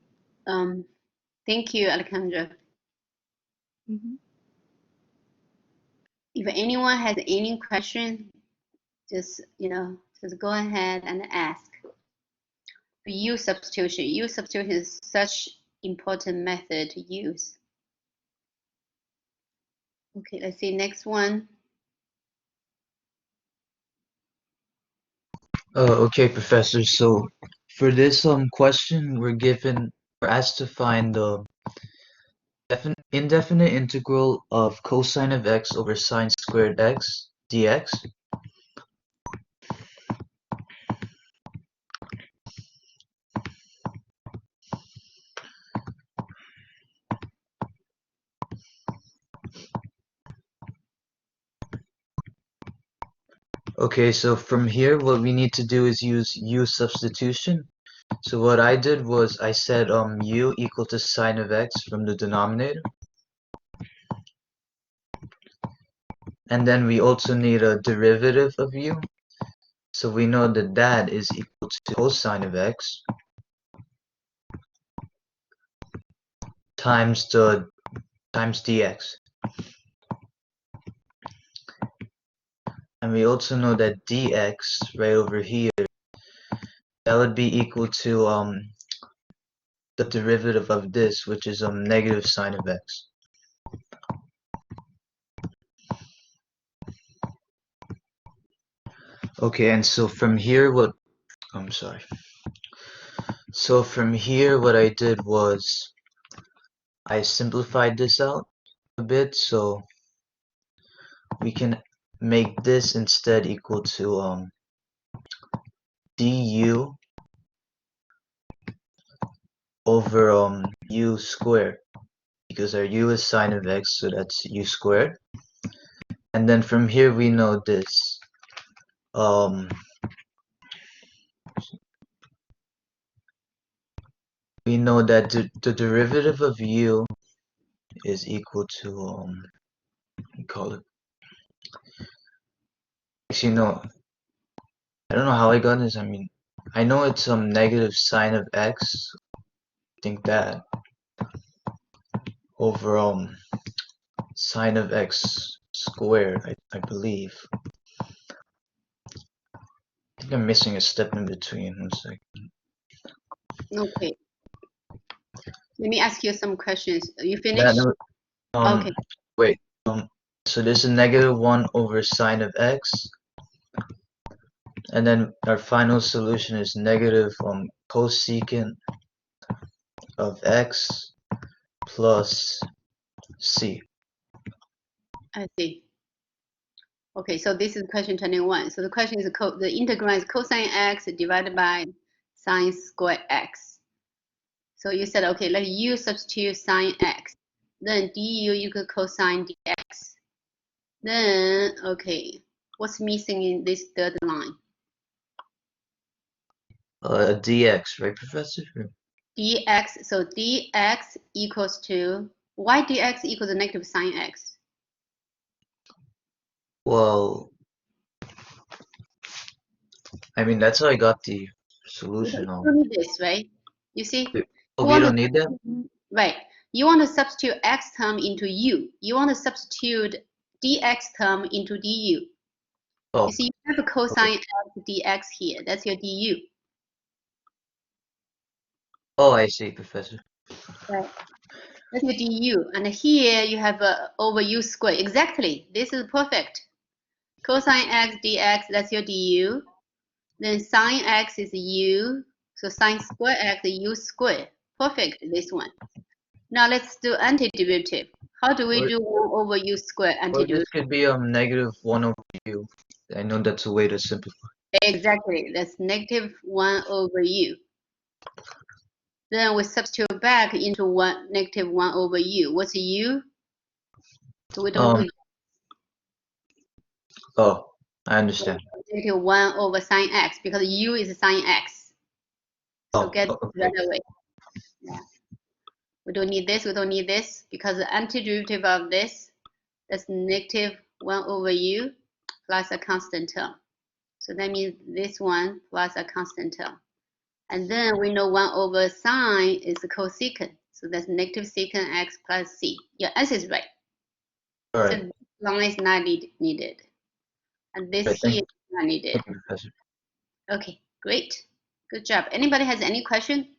Thank you, Alexandra. If anyone has any question, just go ahead and ask. U substitution. U substitution is such important method to use. Okay, let's see next one. Okay, Professor. So for this question, we're asked to find the indefinite integral of cosine of x over sine squared x dx. Okay, so from here, what we need to do is use u substitution. So what I did was I set u equal to sine of x from the denominator. And then we also need a derivative of u. So we know that that is equal to cosine of x times dx. And we also know that dx right over here that would be equal to the derivative of this, which is negative sine of x. Okay, and so from here I'm sorry. So from here what I did was I simplified this out a bit, so we can make this instead equal to du over u squared, because our u is sine of x, so that's u squared. And then from here we know this. We know that the derivative of u is equal to we call it. Actually, no. I don't know how I got this. I mean, I know it's negative sine of x. I think that over sine of x squared. I believe. I think I'm missing a step in between. 1 second. Okay. Let me ask you some questions. You Yeah, finished? no, Okay. wait. So this is negative 1 over sine of x. And then our final solution is negative cosecant of x plus c. I see. Okay, so this is question 21. So the question is the integral is cosine x divided by sine square x. So you said, okay, let u substitute sine x. Then du equal cosine dx. Then, okay, what's missing in this third line? Dx, right, Professor? Dx, so dx equals to, why dx equals negative sine x? Well, I mean, that's how I got the solution. You don't need this, right? You see? Oh, You we want don't to, need that? right. You want to substitute x term into u. You want to substitute dx term into du. Oh, You see, you have a cosine x dx here. That's your du. oh, I see, Professor. Right. That's your du. And here you have over u squared. Exactly. This is perfect. Cosine x dx, that's your du. Then sine x is u. So sine square x is u squared. Perfect, this one. Now let's do antiderivative. How do we do 1 over u squared Or this antiderivative? could be negative 1 over u. I know that's a way to simplify. Exactly, that's negative 1 over u. Then we substitute back into negative 1 over u. What's u? So we don't need Oh, I understand. negative 1 over sine x because u is sine x. So Oh, get okay. right away. Yeah. We don't need this, we don't need this because the antiderivative of this, that's negative 1 over u plus a constant term. So that means this one plus a constant term. And then we know 1 over sine is cosecant. So that's negative secant x plus c. Your answer is right. All right. So this line is not needed. And this Right, here is not needed. thank you, Professor. Okay, great. Good job. Anybody has any question?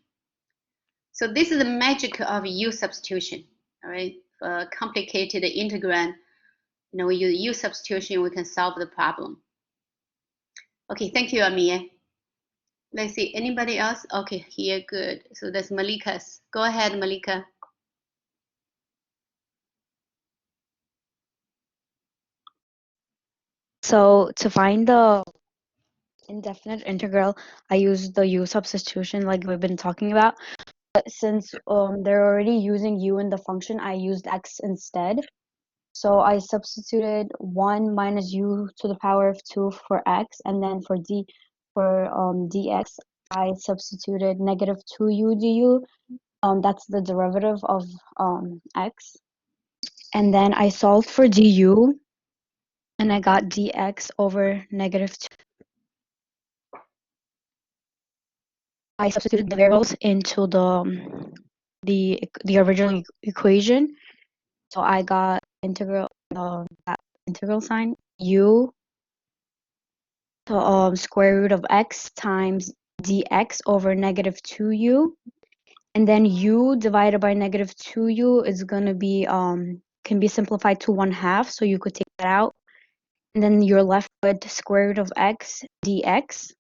So this is the magic of u substitution. All right. For complicated integrand, we use u substitution, we can solve the problem. Okay, thank you, Amir. Let's see, anybody else? Okay, here, good. So that's Malika's. Go ahead, Malika. So to find the indefinite integral, I use the u substitution like we've been talking about. But since they're already using u in the function, I used x instead. So I substituted 1 minus u to the power of 2 for x, and then for dx, I substituted negative 2u du. That's the derivative of x. And then I solved for du, and I got dx over negative 2. I substituted the variables into the original equation. So I got that integral sign u to square root of x times dx over negative 2u. And then u divided by negative 2u is going to be, can be simplified to 1/2. So you could take that out. And then you're left with square root of x dx.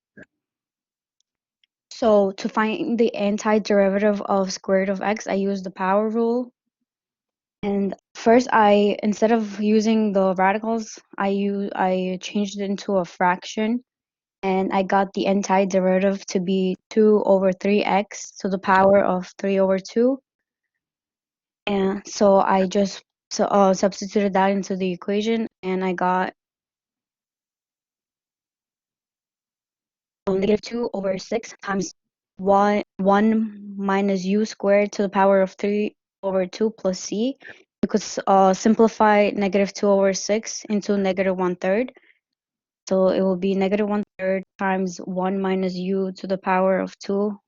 So to find the antiderivative of square root of x, I use the power rule. And first, instead of using the radicals, I changed it into a fraction, and I got the antiderivative to be 2 over 3x to the power of 3 over 2. And so I just substituted that into the equation, and I got negative 2 over 6 times 1 minus u squared to the power of 3 over 2 plus c. You could simplify negative 2 over 6 into negative 1/3. So it will be negative 1/3 times 1 minus u to the power of 2.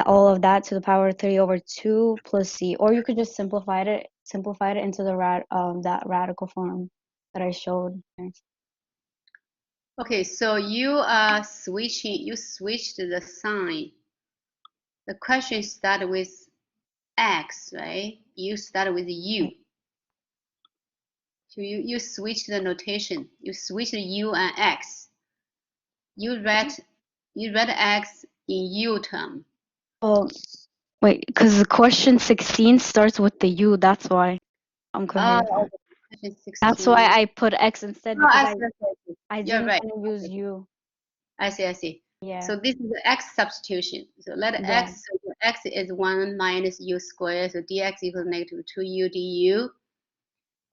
All of that to the power of 3 over 2 plus c. Or you could just simplify it into the that radical form that I showed. Okay, so you switched the sign. The question started with x, right? You started with u. So you switch the notation. You switch the u and x. You read x in u term. Oh, wait, because the question 16 starts with the u. That's why I'm confused. Oh, question 16. That's why I put x instead, because I You're didn't right. want to use u. I see. Yeah. So this is the x substitution. So let x, so your x is 1 minus u squared. So dx equals negative 2u du.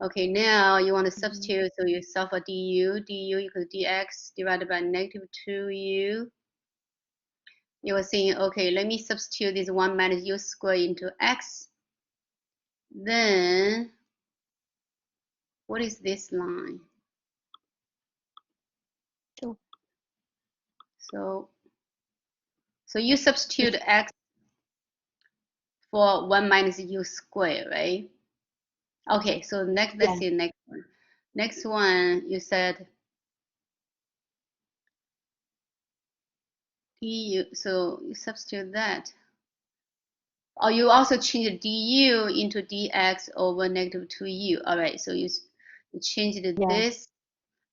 Okay, now you want to substitute. So you solve for du. Du equals dx divided by negative 2u. You were saying, okay, let me substitute this 1 minus u squared into x. Then, what is this line? So you substitute x for 1 minus u squared, right? Okay, so let's see the next one. Next one, you said du, so you substitute that. Or you also change du into dx over negative 2u. All right, so you change this,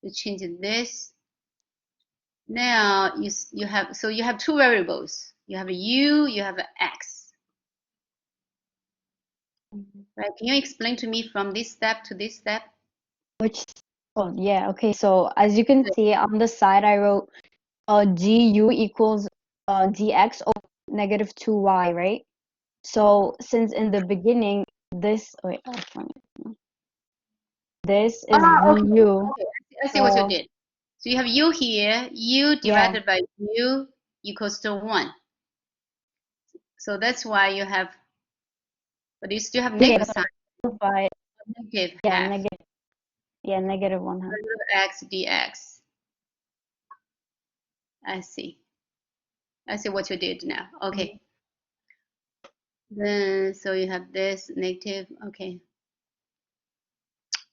you change this. Now you have two variables. You have u, you have x. Right? Can you explain to me from this step to this step? Oh yeah, okay. So as you can see on the side, I wrote du equals dx over negative 2y, right? So since in the beginning this this is du. Okay. I see what you did. So you have u here, u divided by u equals to 1. So that's why you have, but you still have negative sign. Negative half. Negative 1/2. X dx. I see what you did now. Okay. Then so you have this negative. Okay.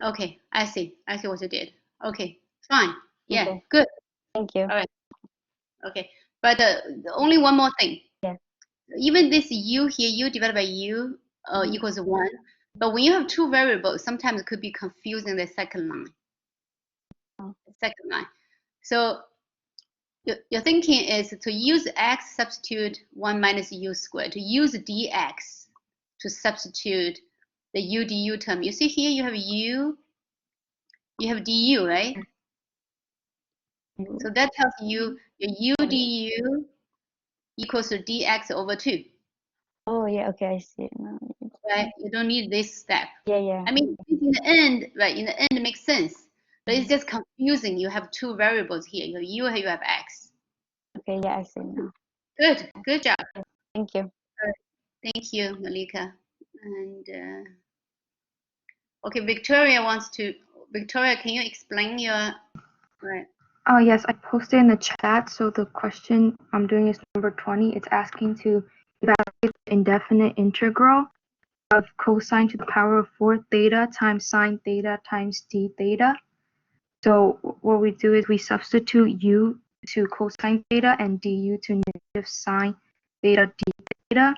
Okay, I see what you did. Okay, fine. Yeah, good. Thank you. All right. Okay, but only one more thing. Yeah. Even this u here, u divided by u equals 1. But when you have two variables, sometimes it could be confusing the second line. So your thinking is to use x substitute 1 minus u squared, to use dx to substitute the u du term. You see here you have u, you have du, right? So that tells you your u du equals to dx over 2. Oh yeah, okay, I see it now. Right? You don't need this step. Yeah. I mean, in the end, right? In the end, it makes sense, but it's just confusing. You have two variables here. You have u, you have x. Okay, yeah, I see now. Good job. Thank you. Thank you, Malika. And okay, Victoria, can you explain your right? Oh yes, I posted in the chat. So the question I'm doing is number 20. It's asking to evaluate the indefinite integral of cosine to the power of 4 theta times sine theta times d theta. So what we do is we substitute u to cosine theta and du to negative sine theta d theta.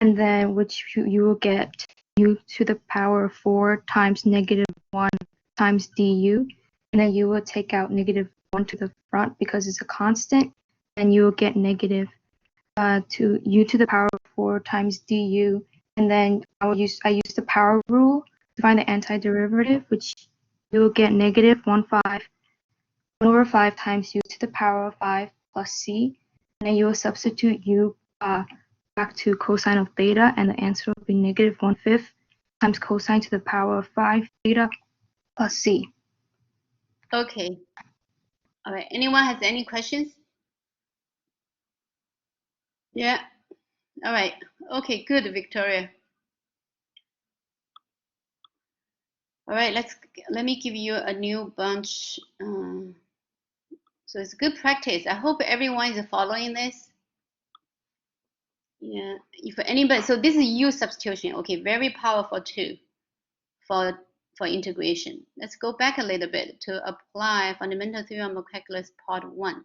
And then which you will get u to the power of 4 times negative 1 times du. And then you will take out negative 1 to the front because it's a constant. And you will get negative to u to the power of 4 times du. And then I use the power rule to find the antiderivative, which you will get negative 1 over 5 times u to the power of 5 plus c. And then you will substitute u back to cosine of theta, and the answer will be negative 1/5 times cosine to the power of 5 theta plus c. Okay. All right. Anyone has any questions? Yeah. All right. Okay, good, Victoria. All right, let me give you a new bunch. So it's good practice. I hope everyone is following this. Yeah, if anybody, so this is U substitution. Okay, very powerful too for integration. Let's go back a little bit to apply fundamental theorem of calculus part 1.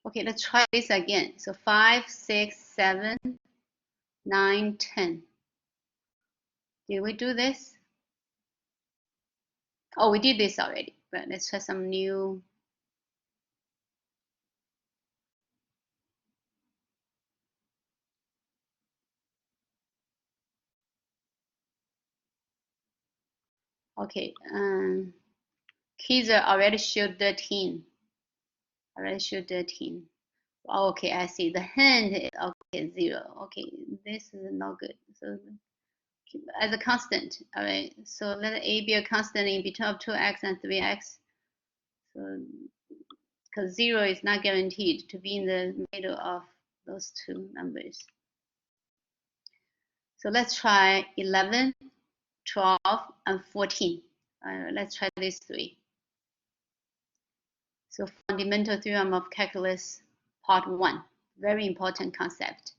Okay, let's try this again. So 5, 6, 7, 9, 10. Did we do this? Oh, we did this already, but let's try some new. Okay, kids are already showed 13. Already showed 13. Okay, I see. The hint is okay, 0. Okay, this is not good. So as a constant, all right. So let a be a constant in between of 2x and 3x. So because 0 is not guaranteed to be in the middle of those two numbers. So let's try 11, 12, and 14. Let's try these three. So fundamental theorem of calculus part 1, very important concept.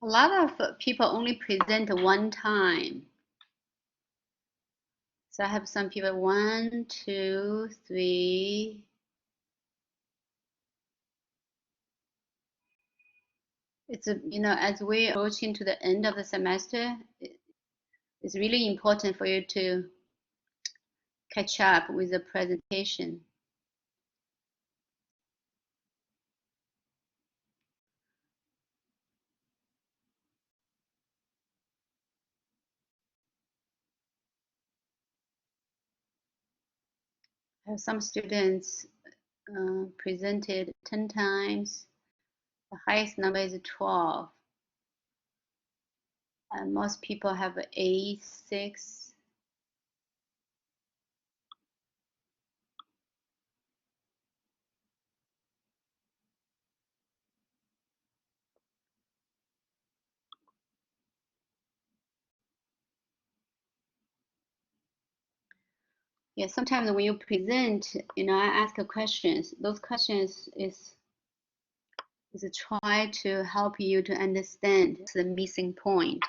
A lot of people only present one time. So I have some people 1, 2, 3. It's as we approaching to the end of the semester, it's really important for you to catch up with the presentation. I have some students presented 10 times. The highest number is 12. And most people have 8, 6. Yeah, sometimes when you present, I ask questions. Those questions is try to help you to understand the missing point.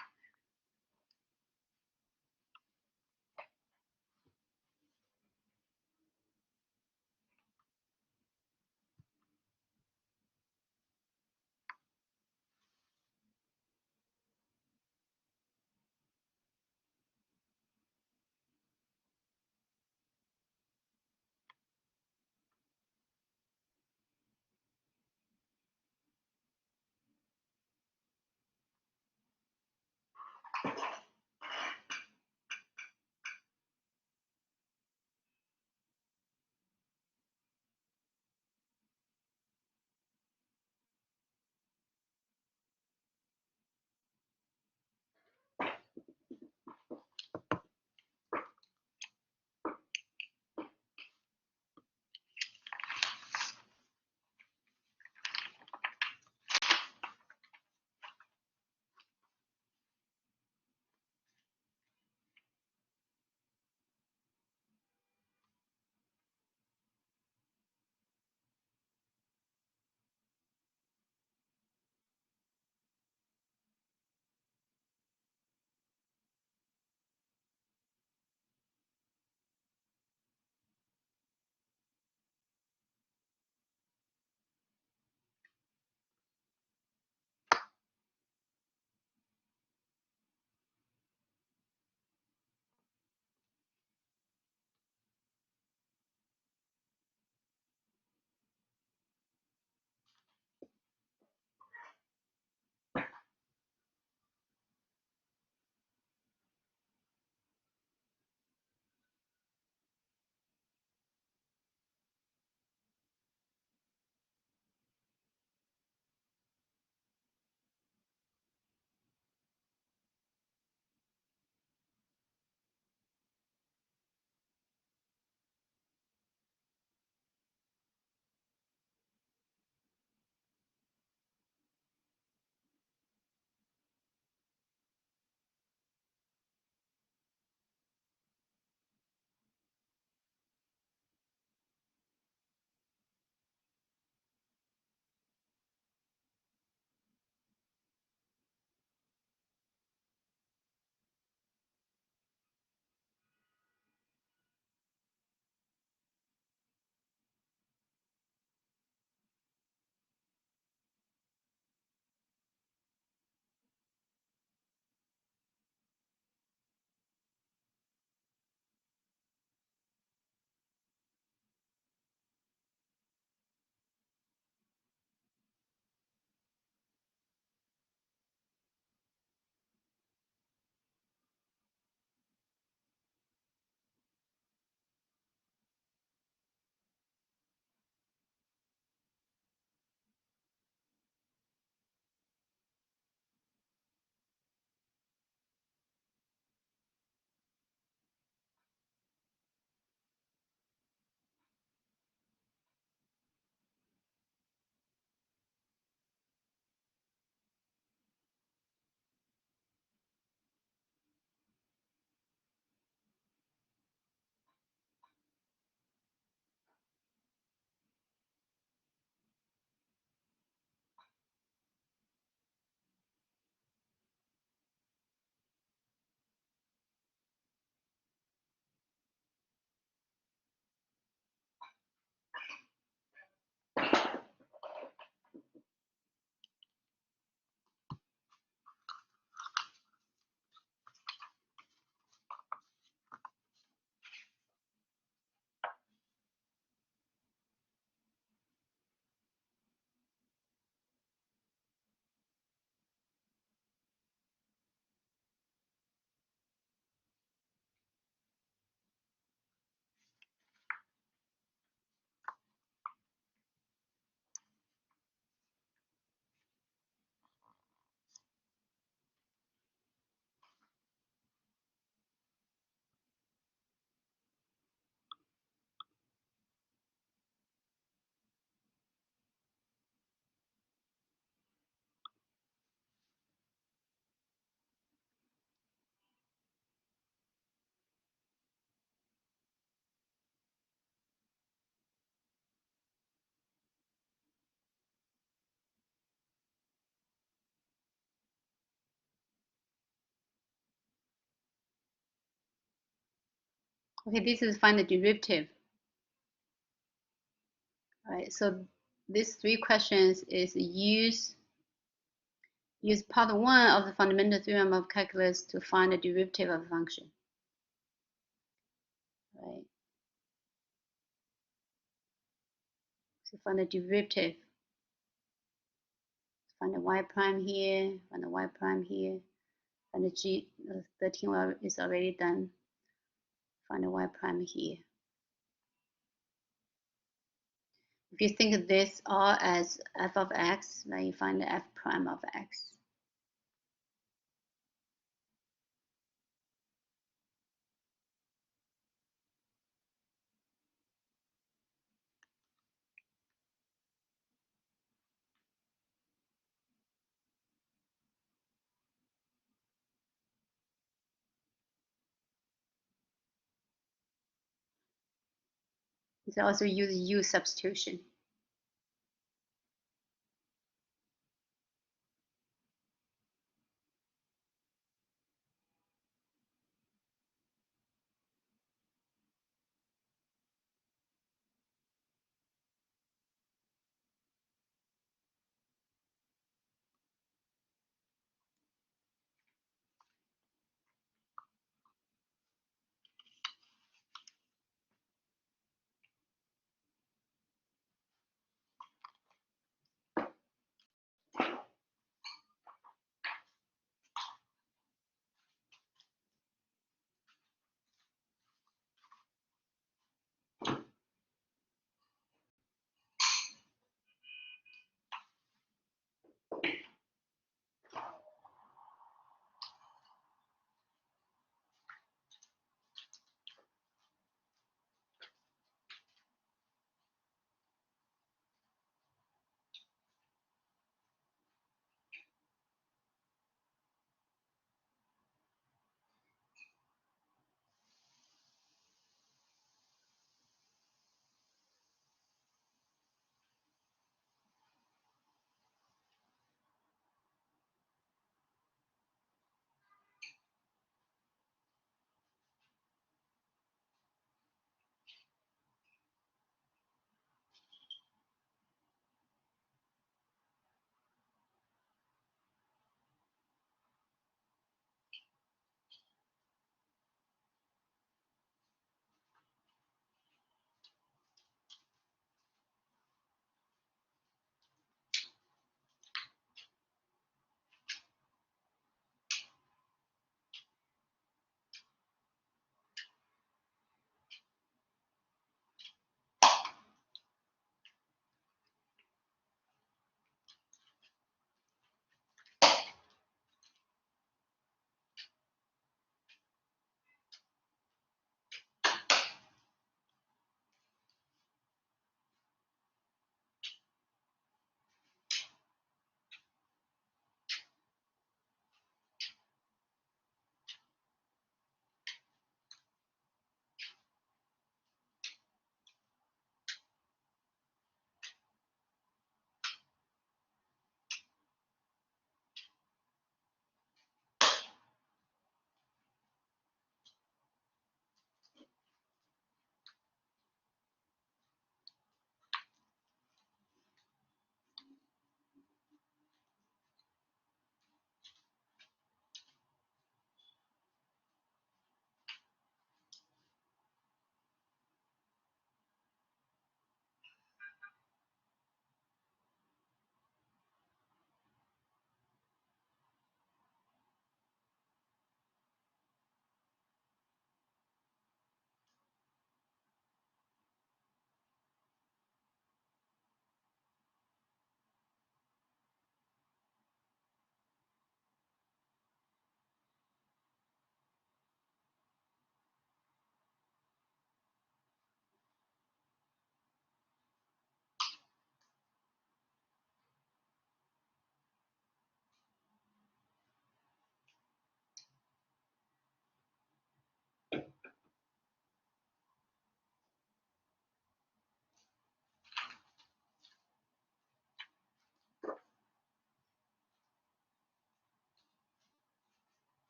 Okay, this is find the derivative. All right, so these 3 questions is use part 1 of the fundamental theorem of calculus to find the derivative of a function. Right. So find the derivative. Find the y prime here, find the y prime here, find the g, 13 is already done. Find the y prime here. If you think of this all as f of x, then you find the f prime of x. You can also use u substitution.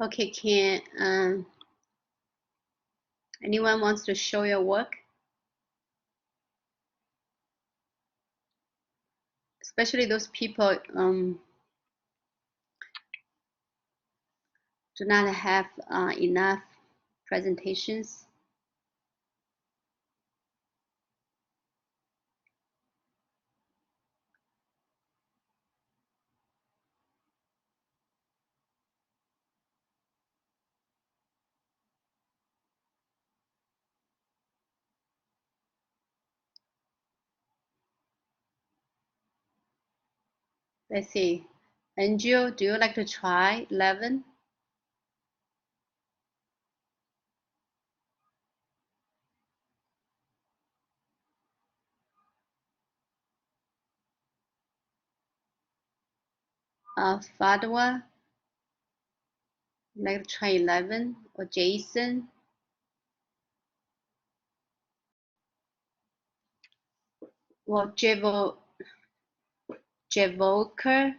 Okay, can anyone wants to show your work? Especially those people do not have enough presentations. Let's see. Angel, do you like to try 11? Fadwa, like to try 11? Or Jason? Or Jevoker?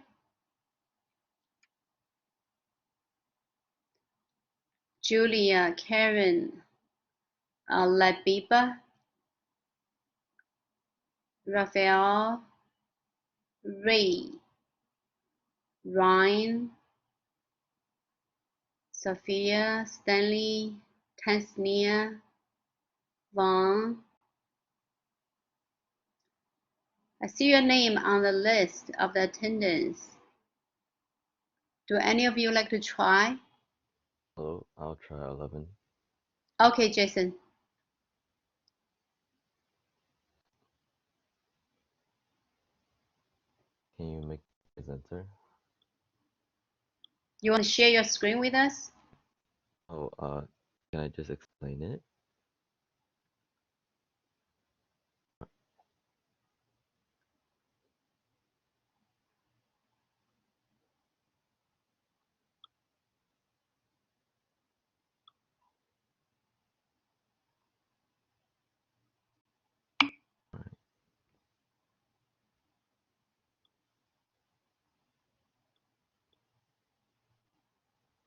Julia, Karen, Labiba, Raphael, Ray, Ryan, Sophia, Stanley, Tanzania, Vaughn. I see your name on the list of the attendance. Do any of you like to try? Hello, I'll try 11. Okay, Jason. Can you make presenter? You want to share your screen with us? Oh, can I just explain it?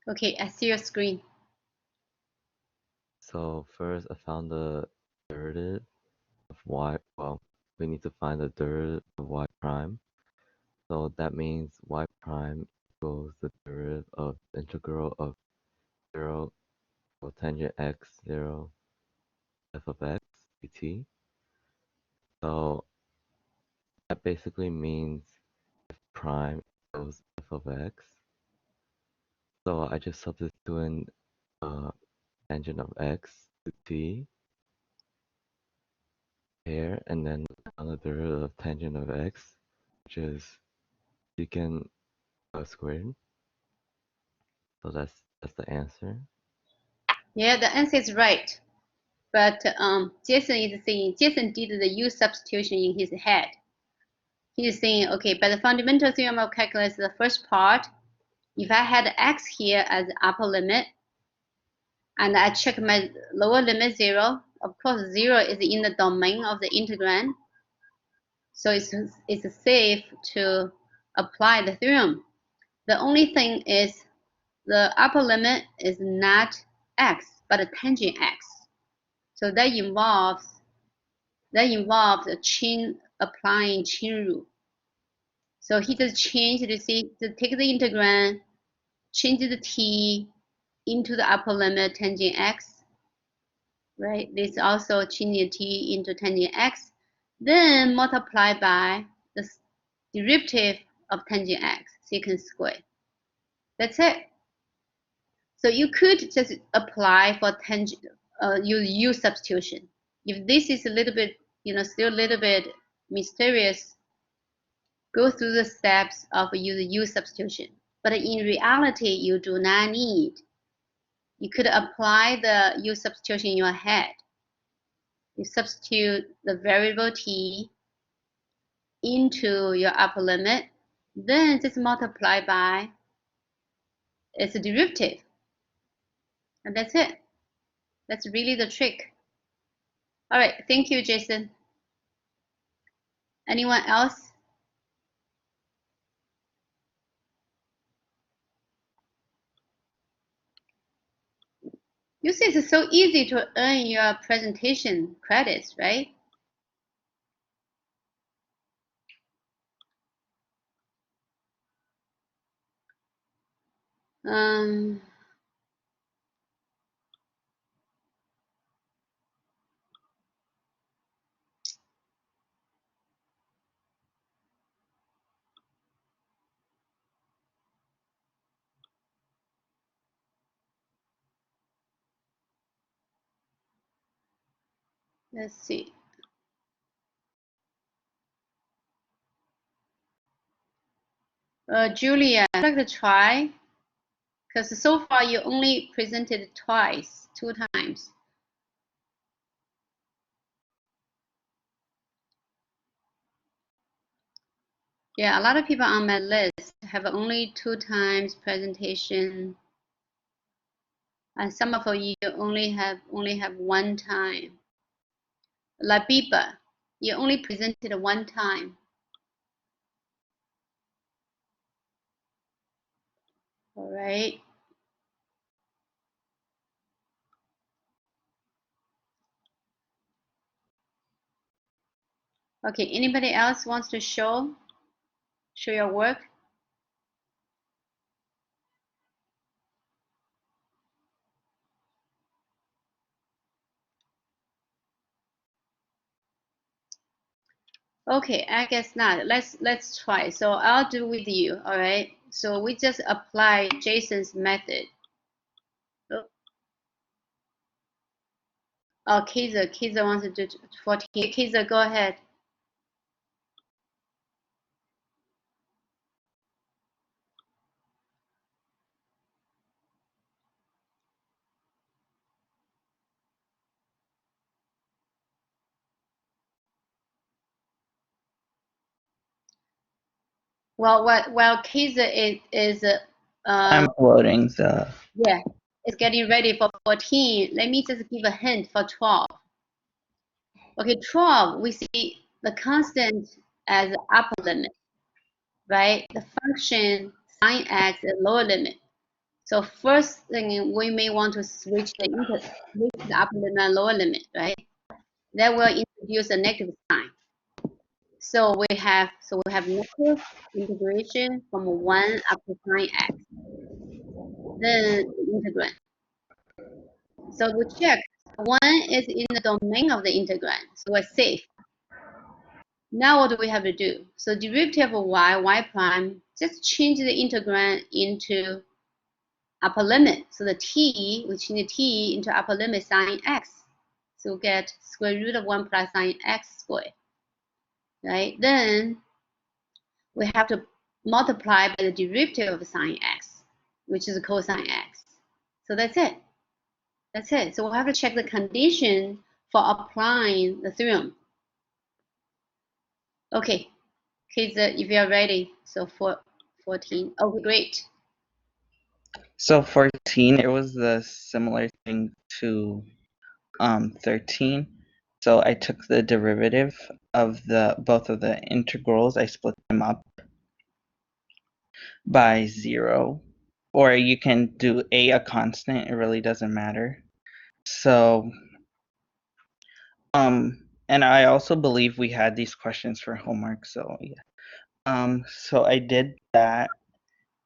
Okay, I see your screen. So first I found the derivative of y. Well, we need to find the derivative of y prime. So that means y prime equals the derivative of the integral of 0 cotangent x 0 f of x dt. So that basically means f prime equals f of x. So I just substitute in tangent of x to t here, and then on the derivative of tangent of x, which is secant squared. So that's the answer. Yeah, the answer is right. But Jason is saying, Jason did the U substitution in his head. He's saying, okay, by the fundamental theorem of calculus, the first part, if I had x here as the upper limit, and I check my lower limit 0, of course 0 is in the domain of the integrand, so it's safe to apply the theorem. The only thing is the upper limit is not x, but a tangent x. So that involves applying chain rule. So he just changed to take the integrand, change the t into the upper limit tangent x, right? This also changing t into tangent x, then multiply by the derivative of tangent x, secant squared. That's it. So you could just apply for tangent, U substitution. If this is a little bit, still a little bit mysterious, go through the steps of using U substitution. But in reality, you do not need. You could apply the U substitution in your head. You substitute the variable t into your upper limit, then just multiply by its derivative. And that's it. That's really the trick. All right, thank you, Jason. Anyone else? You see, it's so easy to earn your presentation credits, right? Um, let's see. Julia, I'd like to try, because so far you only presented twice, 2 times. Yeah, a lot of people on my list have only 2 times presentation, and some of you only have 1 time. Labiba, you only presented 1 time. All right. Okay, anybody else wants to show your work? Okay, I guess not. Let's try. So I'll do with you, all right? So we just apply Jason's method. Oh, Kiza wants to do 14. Kiza, go ahead. Well, while Kiza is I'm uploading the. yeah, it's getting ready for 14. Let me just give a hint for 12. Okay, 12, we see the constant as upper limit, right? The function sine x is lower limit. So first thing, we may want to switch the upper limit and lower limit, right? That will introduce a negative sign. So we have negative integration from 1 up to sine x. Then integrand. So we check 1 is in the domain of the integrand, so we're safe. Now what do we have to do? So derivative of y prime, just change the integrand into upper limit. So the t, we change the t into upper limit sine x. So we get square root of 1 plus sine x squared, right? Then we have to multiply by the derivative of sine x, which is cosine x. So that's it. That's it. So we'll have to check the condition for applying the theorem. Okay, kids, if you're ready, so for 14. Okay, great. So 14, it was the similar thing to 13. So I took the derivative of both of the integrals. I split them up by 0. Or you can do a constant. It really doesn't matter. So and I also believe we had these questions for homework. So yeah. So I did that.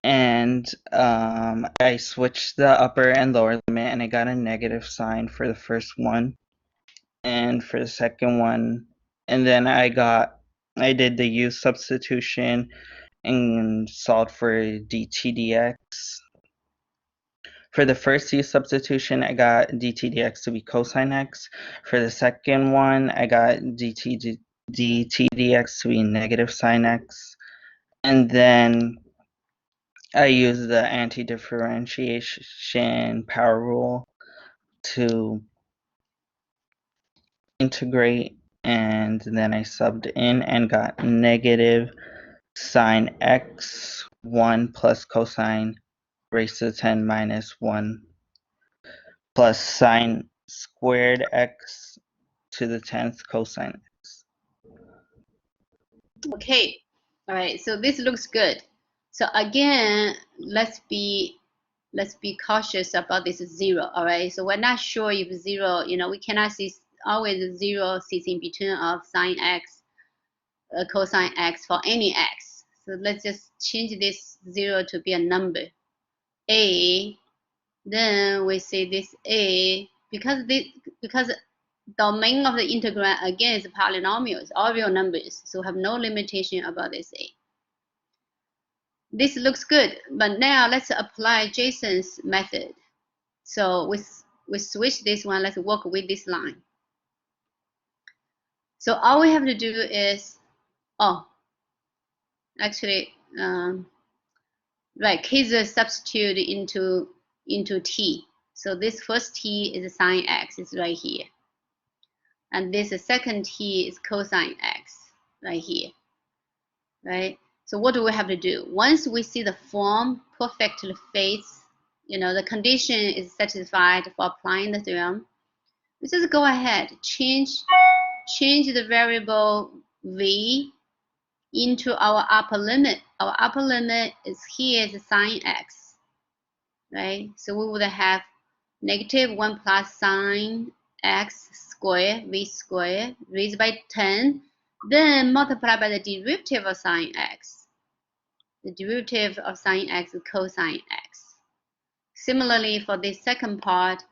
And I switched the upper and lower limit, and I got a negative sign for the first one, and for the second one, and then I did the u substitution and solved for dt dx. For the first u substitution, I got dt dx to be cosine x. For the second one, I got dt dx to be negative sine x, and then I use the anti-differentiation power rule to integrate, and then I subbed in and got negative sine x 1 plus cosine raised to the 10 minus 1 plus sine squared x to the 10th cosine x. Okay, all right, so this looks good. So again, let's be let's be cautious about this 0. All right, so we're not sure if 0, we cannot see always 0 sits in between of sine x, cosine x for any x. So let's just change this 0 to be a number, a. Then we say this a, because domain of the integral again is polynomials, all real numbers, so have no limitation about this a. This looks good, but now let's apply Jason's method. So we switch this one. Let's work with this line. So all we have to do is, actually, right, Kaiser substitute into t. So this first t is sine x, is right here, and this second t is cosine x, right here, right? So what do we have to do? Once we see the form perfectly fits, the condition is satisfied for applying the theorem, we just go ahead, change the variable v into our upper limit. Our upper limit is here is sine x, right? So we would have -1 plus sine x squared, v squared, raised by 10, then multiply by the derivative of sine x. The derivative of sine x is cosine x. Similarly, for this second part,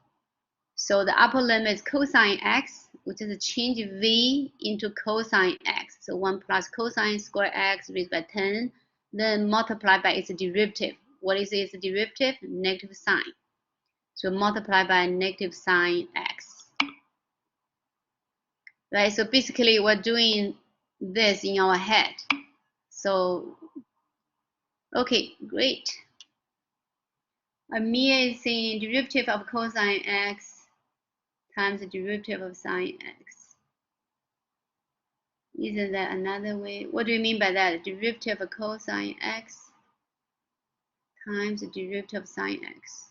so the upper limit is cosine x, which is change v into cosine x. So 1 plus cosine square x raised by 10, then multiply by its derivative. What is its derivative? Negative sine. So multiply by negative sine x. Right, so basically we're doing this in our head. So, okay, great. Amir is saying derivative of cosine x times the derivative of sine x. Isn't that another way? What do you mean by that? Derivative of cosine x times the derivative of sine x.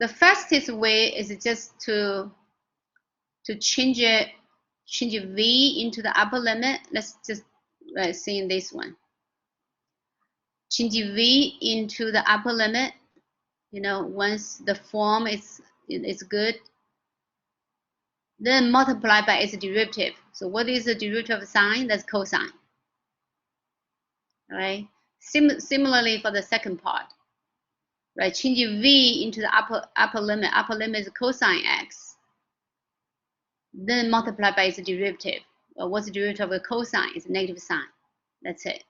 The fastest way is just to change v into the upper limit. Let's just see in this one. Change v into the upper limit. Once the form is good, then multiply by its derivative. So what is the derivative of sine? That's cosine. All right. Similarly for the second part, right? Change v into the upper limit. Upper limit is cosine x. Then multiply by its derivative. What's the derivative of cosine? It's negative sine. That's it.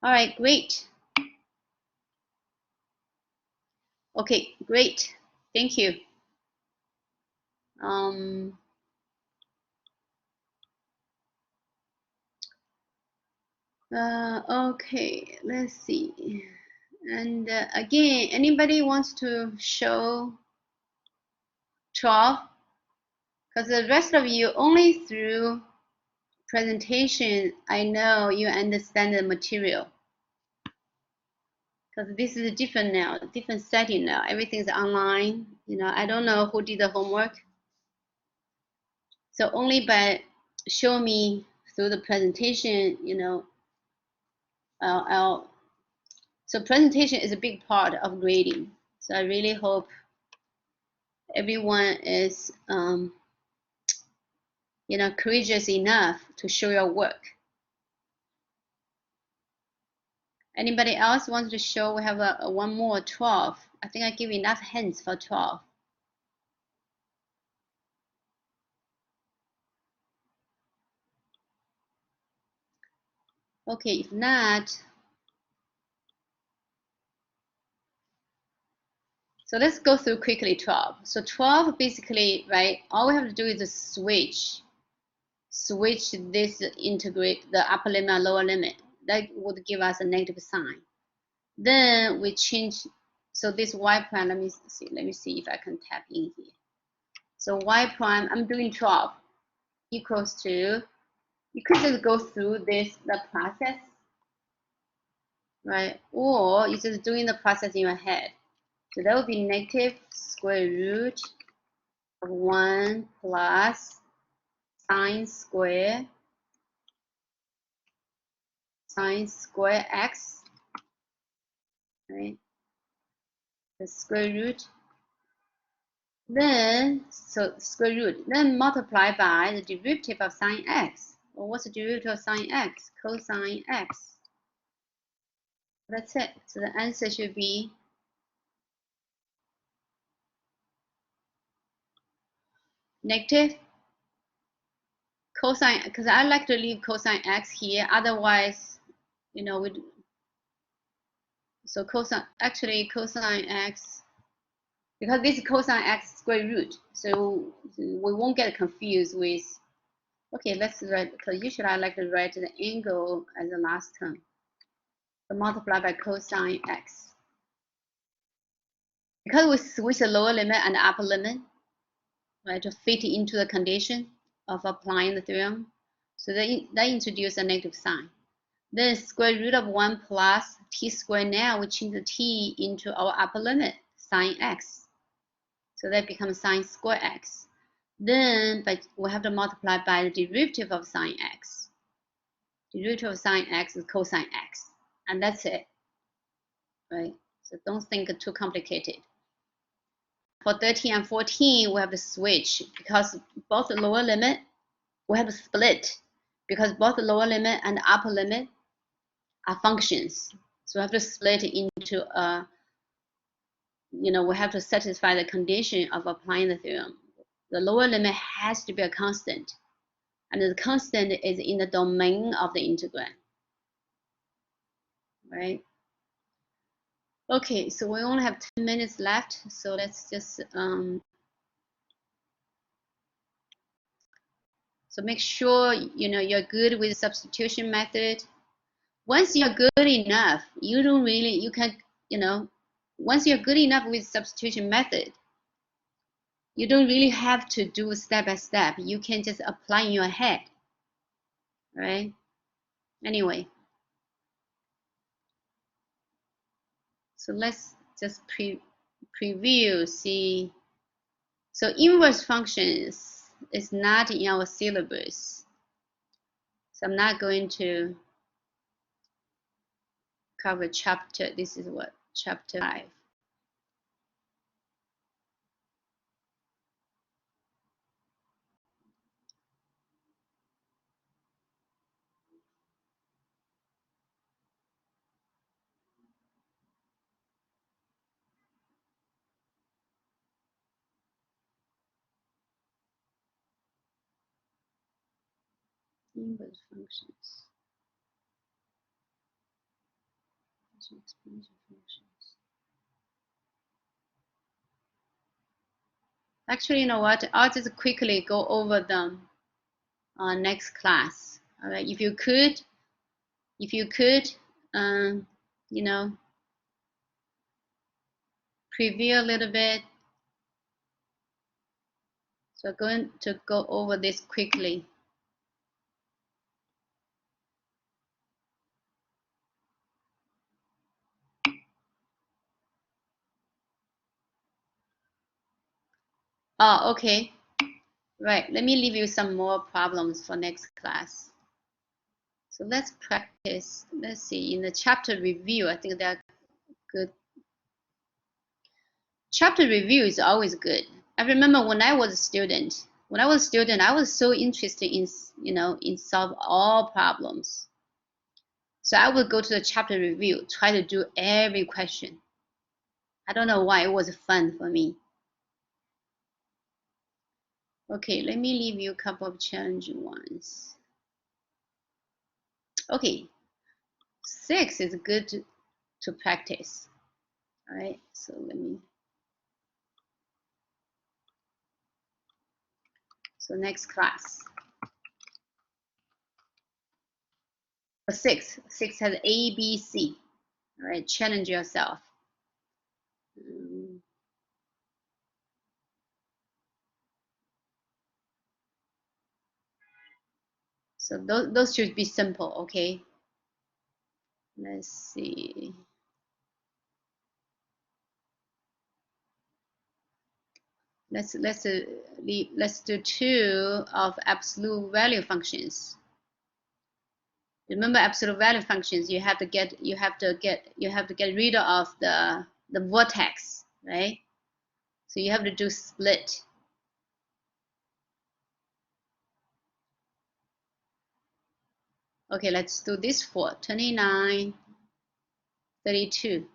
All right, great. Okay, great. Thank you. Okay, let's see. And again, anybody wants to show 12? Because the rest of you, only through presentation, I know you understand the material. Because this is different now, different setting now. Everything's online. I don't know who did the homework. So only by show me through the presentation, so presentation is a big part of grading. So I really hope everyone is, courageous enough to show your work. Anybody else wants to show? We have one more, 12. I think I give enough hints for 12. Okay, if not, so let's go through quickly 12. So 12 basically, right, all we have to do is switch this integrate the upper limit and lower limit. That would give us a negative sign. Then we change, so this y prime, let me see if I can tap in here. So y prime, I'm doing 12 equals to, you could just go through the process, right? Or you're just doing the process in your head. So that would be negative square root of 1 plus sine square x, right? The square root. Then, so square root, then multiply by the derivative of sine x. Well, what's the derivative of sine x? Cosine x. That's it. So the answer should be negative cosine, because I like to leave cosine x here. Otherwise, you know, so cosine, actually cosine x, because this is cosine x square root, so we won't get confused with, okay, let's write, because usually I like to write the angle as the last term. So multiply by cosine x. Because we switch the lower limit and the upper limit, right, to fit into the condition of applying the theorem, so that introduce a negative sign. Then square root of 1 plus t squared, now we change the t into our upper limit, sine x. So that becomes sine square x. Then we have to multiply by the derivative of sine x. Derivative of sine x is cosine x. And that's it, right? So don't think too complicated. For 13 and 14, we have to switch because both the lower limit, we have to split because both the lower limit and the upper limit are functions. So we have to split into a, you know, we have to satisfy the condition of applying the theorem. The lower limit has to be a constant, and the constant is in the domain of the integral, right? Okay, so we only have 10 minutes left, so let's just so make sure you know you're good with the substitution method. Once you're good enough, you don't really, you can, you know, once you're good enough with substitution method, you don't really have to do step by step. You can just apply in your head, right? Anyway, so let's just preview, see. So inverse functions is not in our syllabus. So I'm not going to cover chapter, this is what, chapter 5. Inverse functions. Exponential functions. Actually, you know what? I'll just quickly go over them next class. All right. If you could, you know, preview a little bit. So I'm going to go over this quickly. Oh, okay. Right. Let me leave you some more problems for next class. So let's practice. Let's see. In the chapter review, I think they're good. Chapter review is always good. I remember when I was a student. When I was a student, I was so interested in, you know, in solve all problems. So I would go to the chapter review, try to do every question. I don't know why, it was fun for me. Okay, let me leave you a couple of challenging ones. Okay, 6 is good to practice. All right, so let me. So next class. 6 has A, B, C. All right, challenge yourself. So those should be simple, okay? Let's see. Let's do 2 of absolute value functions. Remember, absolute value functions, you have to get rid of the vertex, right? So you have to do split. Okay, let's do this for 29, 32.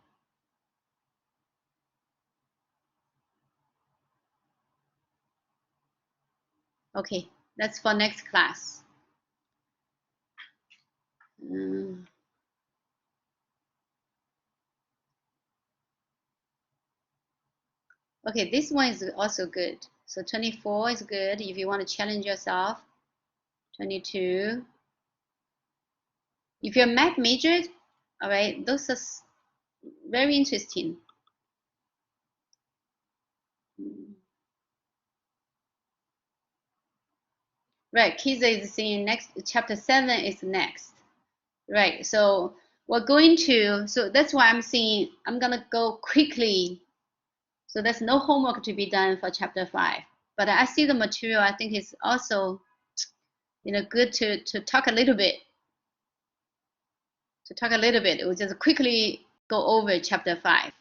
Okay, that's for next class. Okay, this one is also good. So 24 is good if you want to challenge yourself. 22. If you're math major, all right, those are very interesting. Right, Kiza is saying next, chapter 7 is next. Right, so we're going to, so that's why I'm saying I'm gonna go quickly. So there's no homework to be done for chapter 5. But I see the material, I think it's also, good to talk a little bit. We'll just quickly go over chapter 5.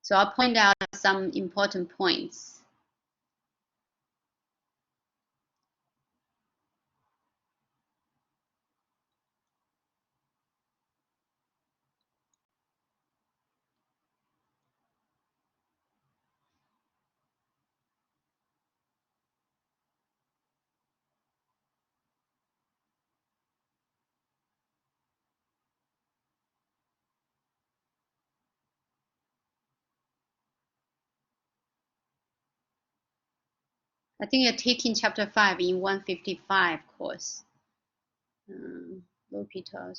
So I'll point out some important points. I think you're taking chapter 5 in 155 course. L'Hôpital.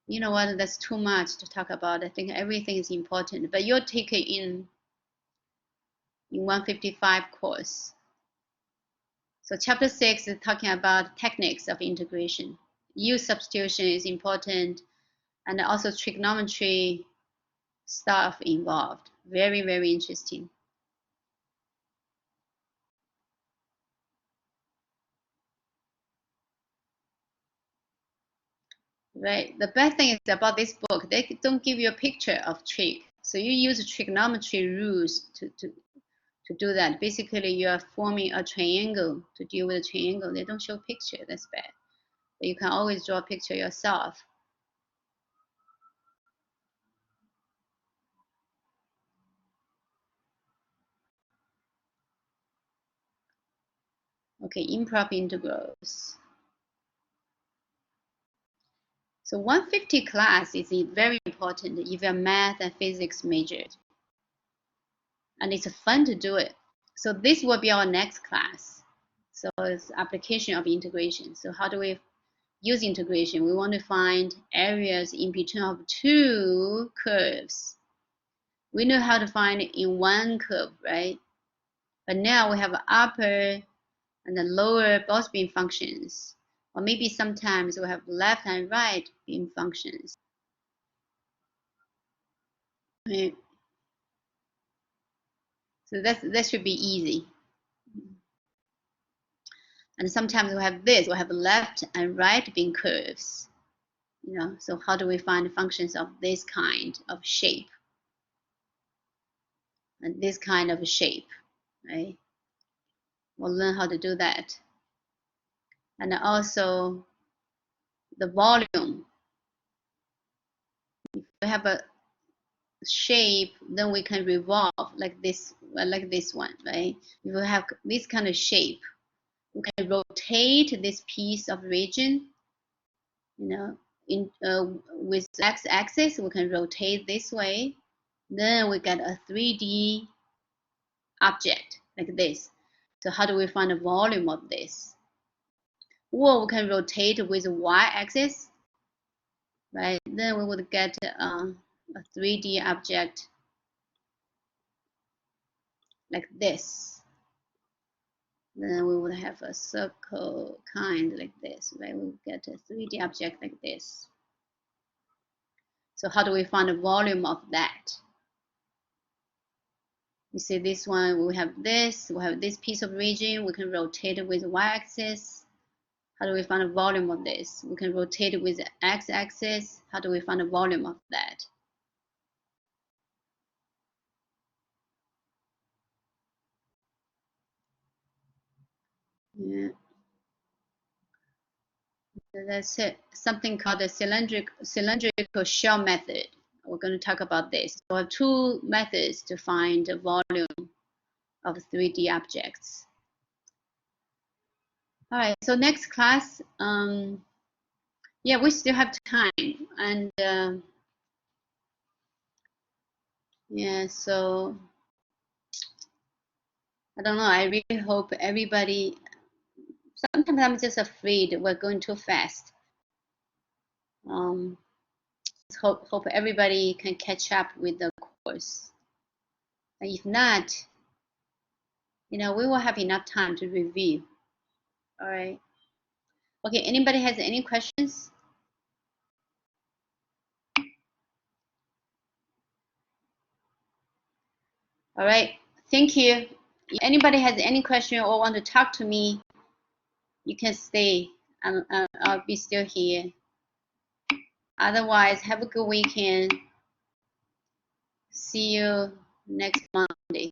You know what? That's too much to talk about. I think everything is important, but you'll take it in 155 course. So chapter 6 is talking about techniques of integration. U substitution is important, and also trigonometry stuff involved. Very, very interesting. Right. The bad thing is about this book, they don't give you a picture of trig. So you use trigonometry rules to do that. Basically, you are forming a triangle to deal with a triangle. They don't show picture. That's bad. But you can always draw a picture yourself. Okay, improper integrals. So 150 class is very important if you're math and physics majored. And it's fun to do it. So this will be our next class. So it's application of integration. So how do we use integration? We want to find areas in between of 2 curves. We know how to find it in one curve, right? But now we have upper and the lower both being functions. Or maybe sometimes we have left and right being functions. Right. So that should be easy. And sometimes we have this, we have left and right being curves. So how do we find functions of this kind of shape? And this kind of shape, right? We'll learn how to do that. And also the volume. If we have a shape, then we can revolve like this one, right? If we have this kind of shape, we can rotate this piece of region, with x-axis, we can rotate this way. Then we get a 3D object like this. So how do we find the volume of this? Or we can rotate with y-axis, right? Then we would get a 3D object like this. Then we would have a circle kind like this, right? We'll get a 3D object like this. So how do we find the volume of that? You see this one, we have this piece of region, we can rotate it with the y-axis. How do we find the volume of this? We can rotate it with the x-axis. How do we find the volume of that? Yeah. That's it. Something called the cylindrical shell method. We're going to talk about this. So we have two methods to find the volume of 3D objects. All right, so next class, yeah, we still have time. And yeah, so I don't know. I really hope everybody, sometimes I'm just afraid we're going too fast. Hope everybody can catch up with the course. And if not, we will have enough time to review. All right. Okay, anybody has any questions? All right, thank you. If anybody has any question or want to talk to me, you can stay. I'll be still here. Otherwise, have a good weekend. See you next Monday.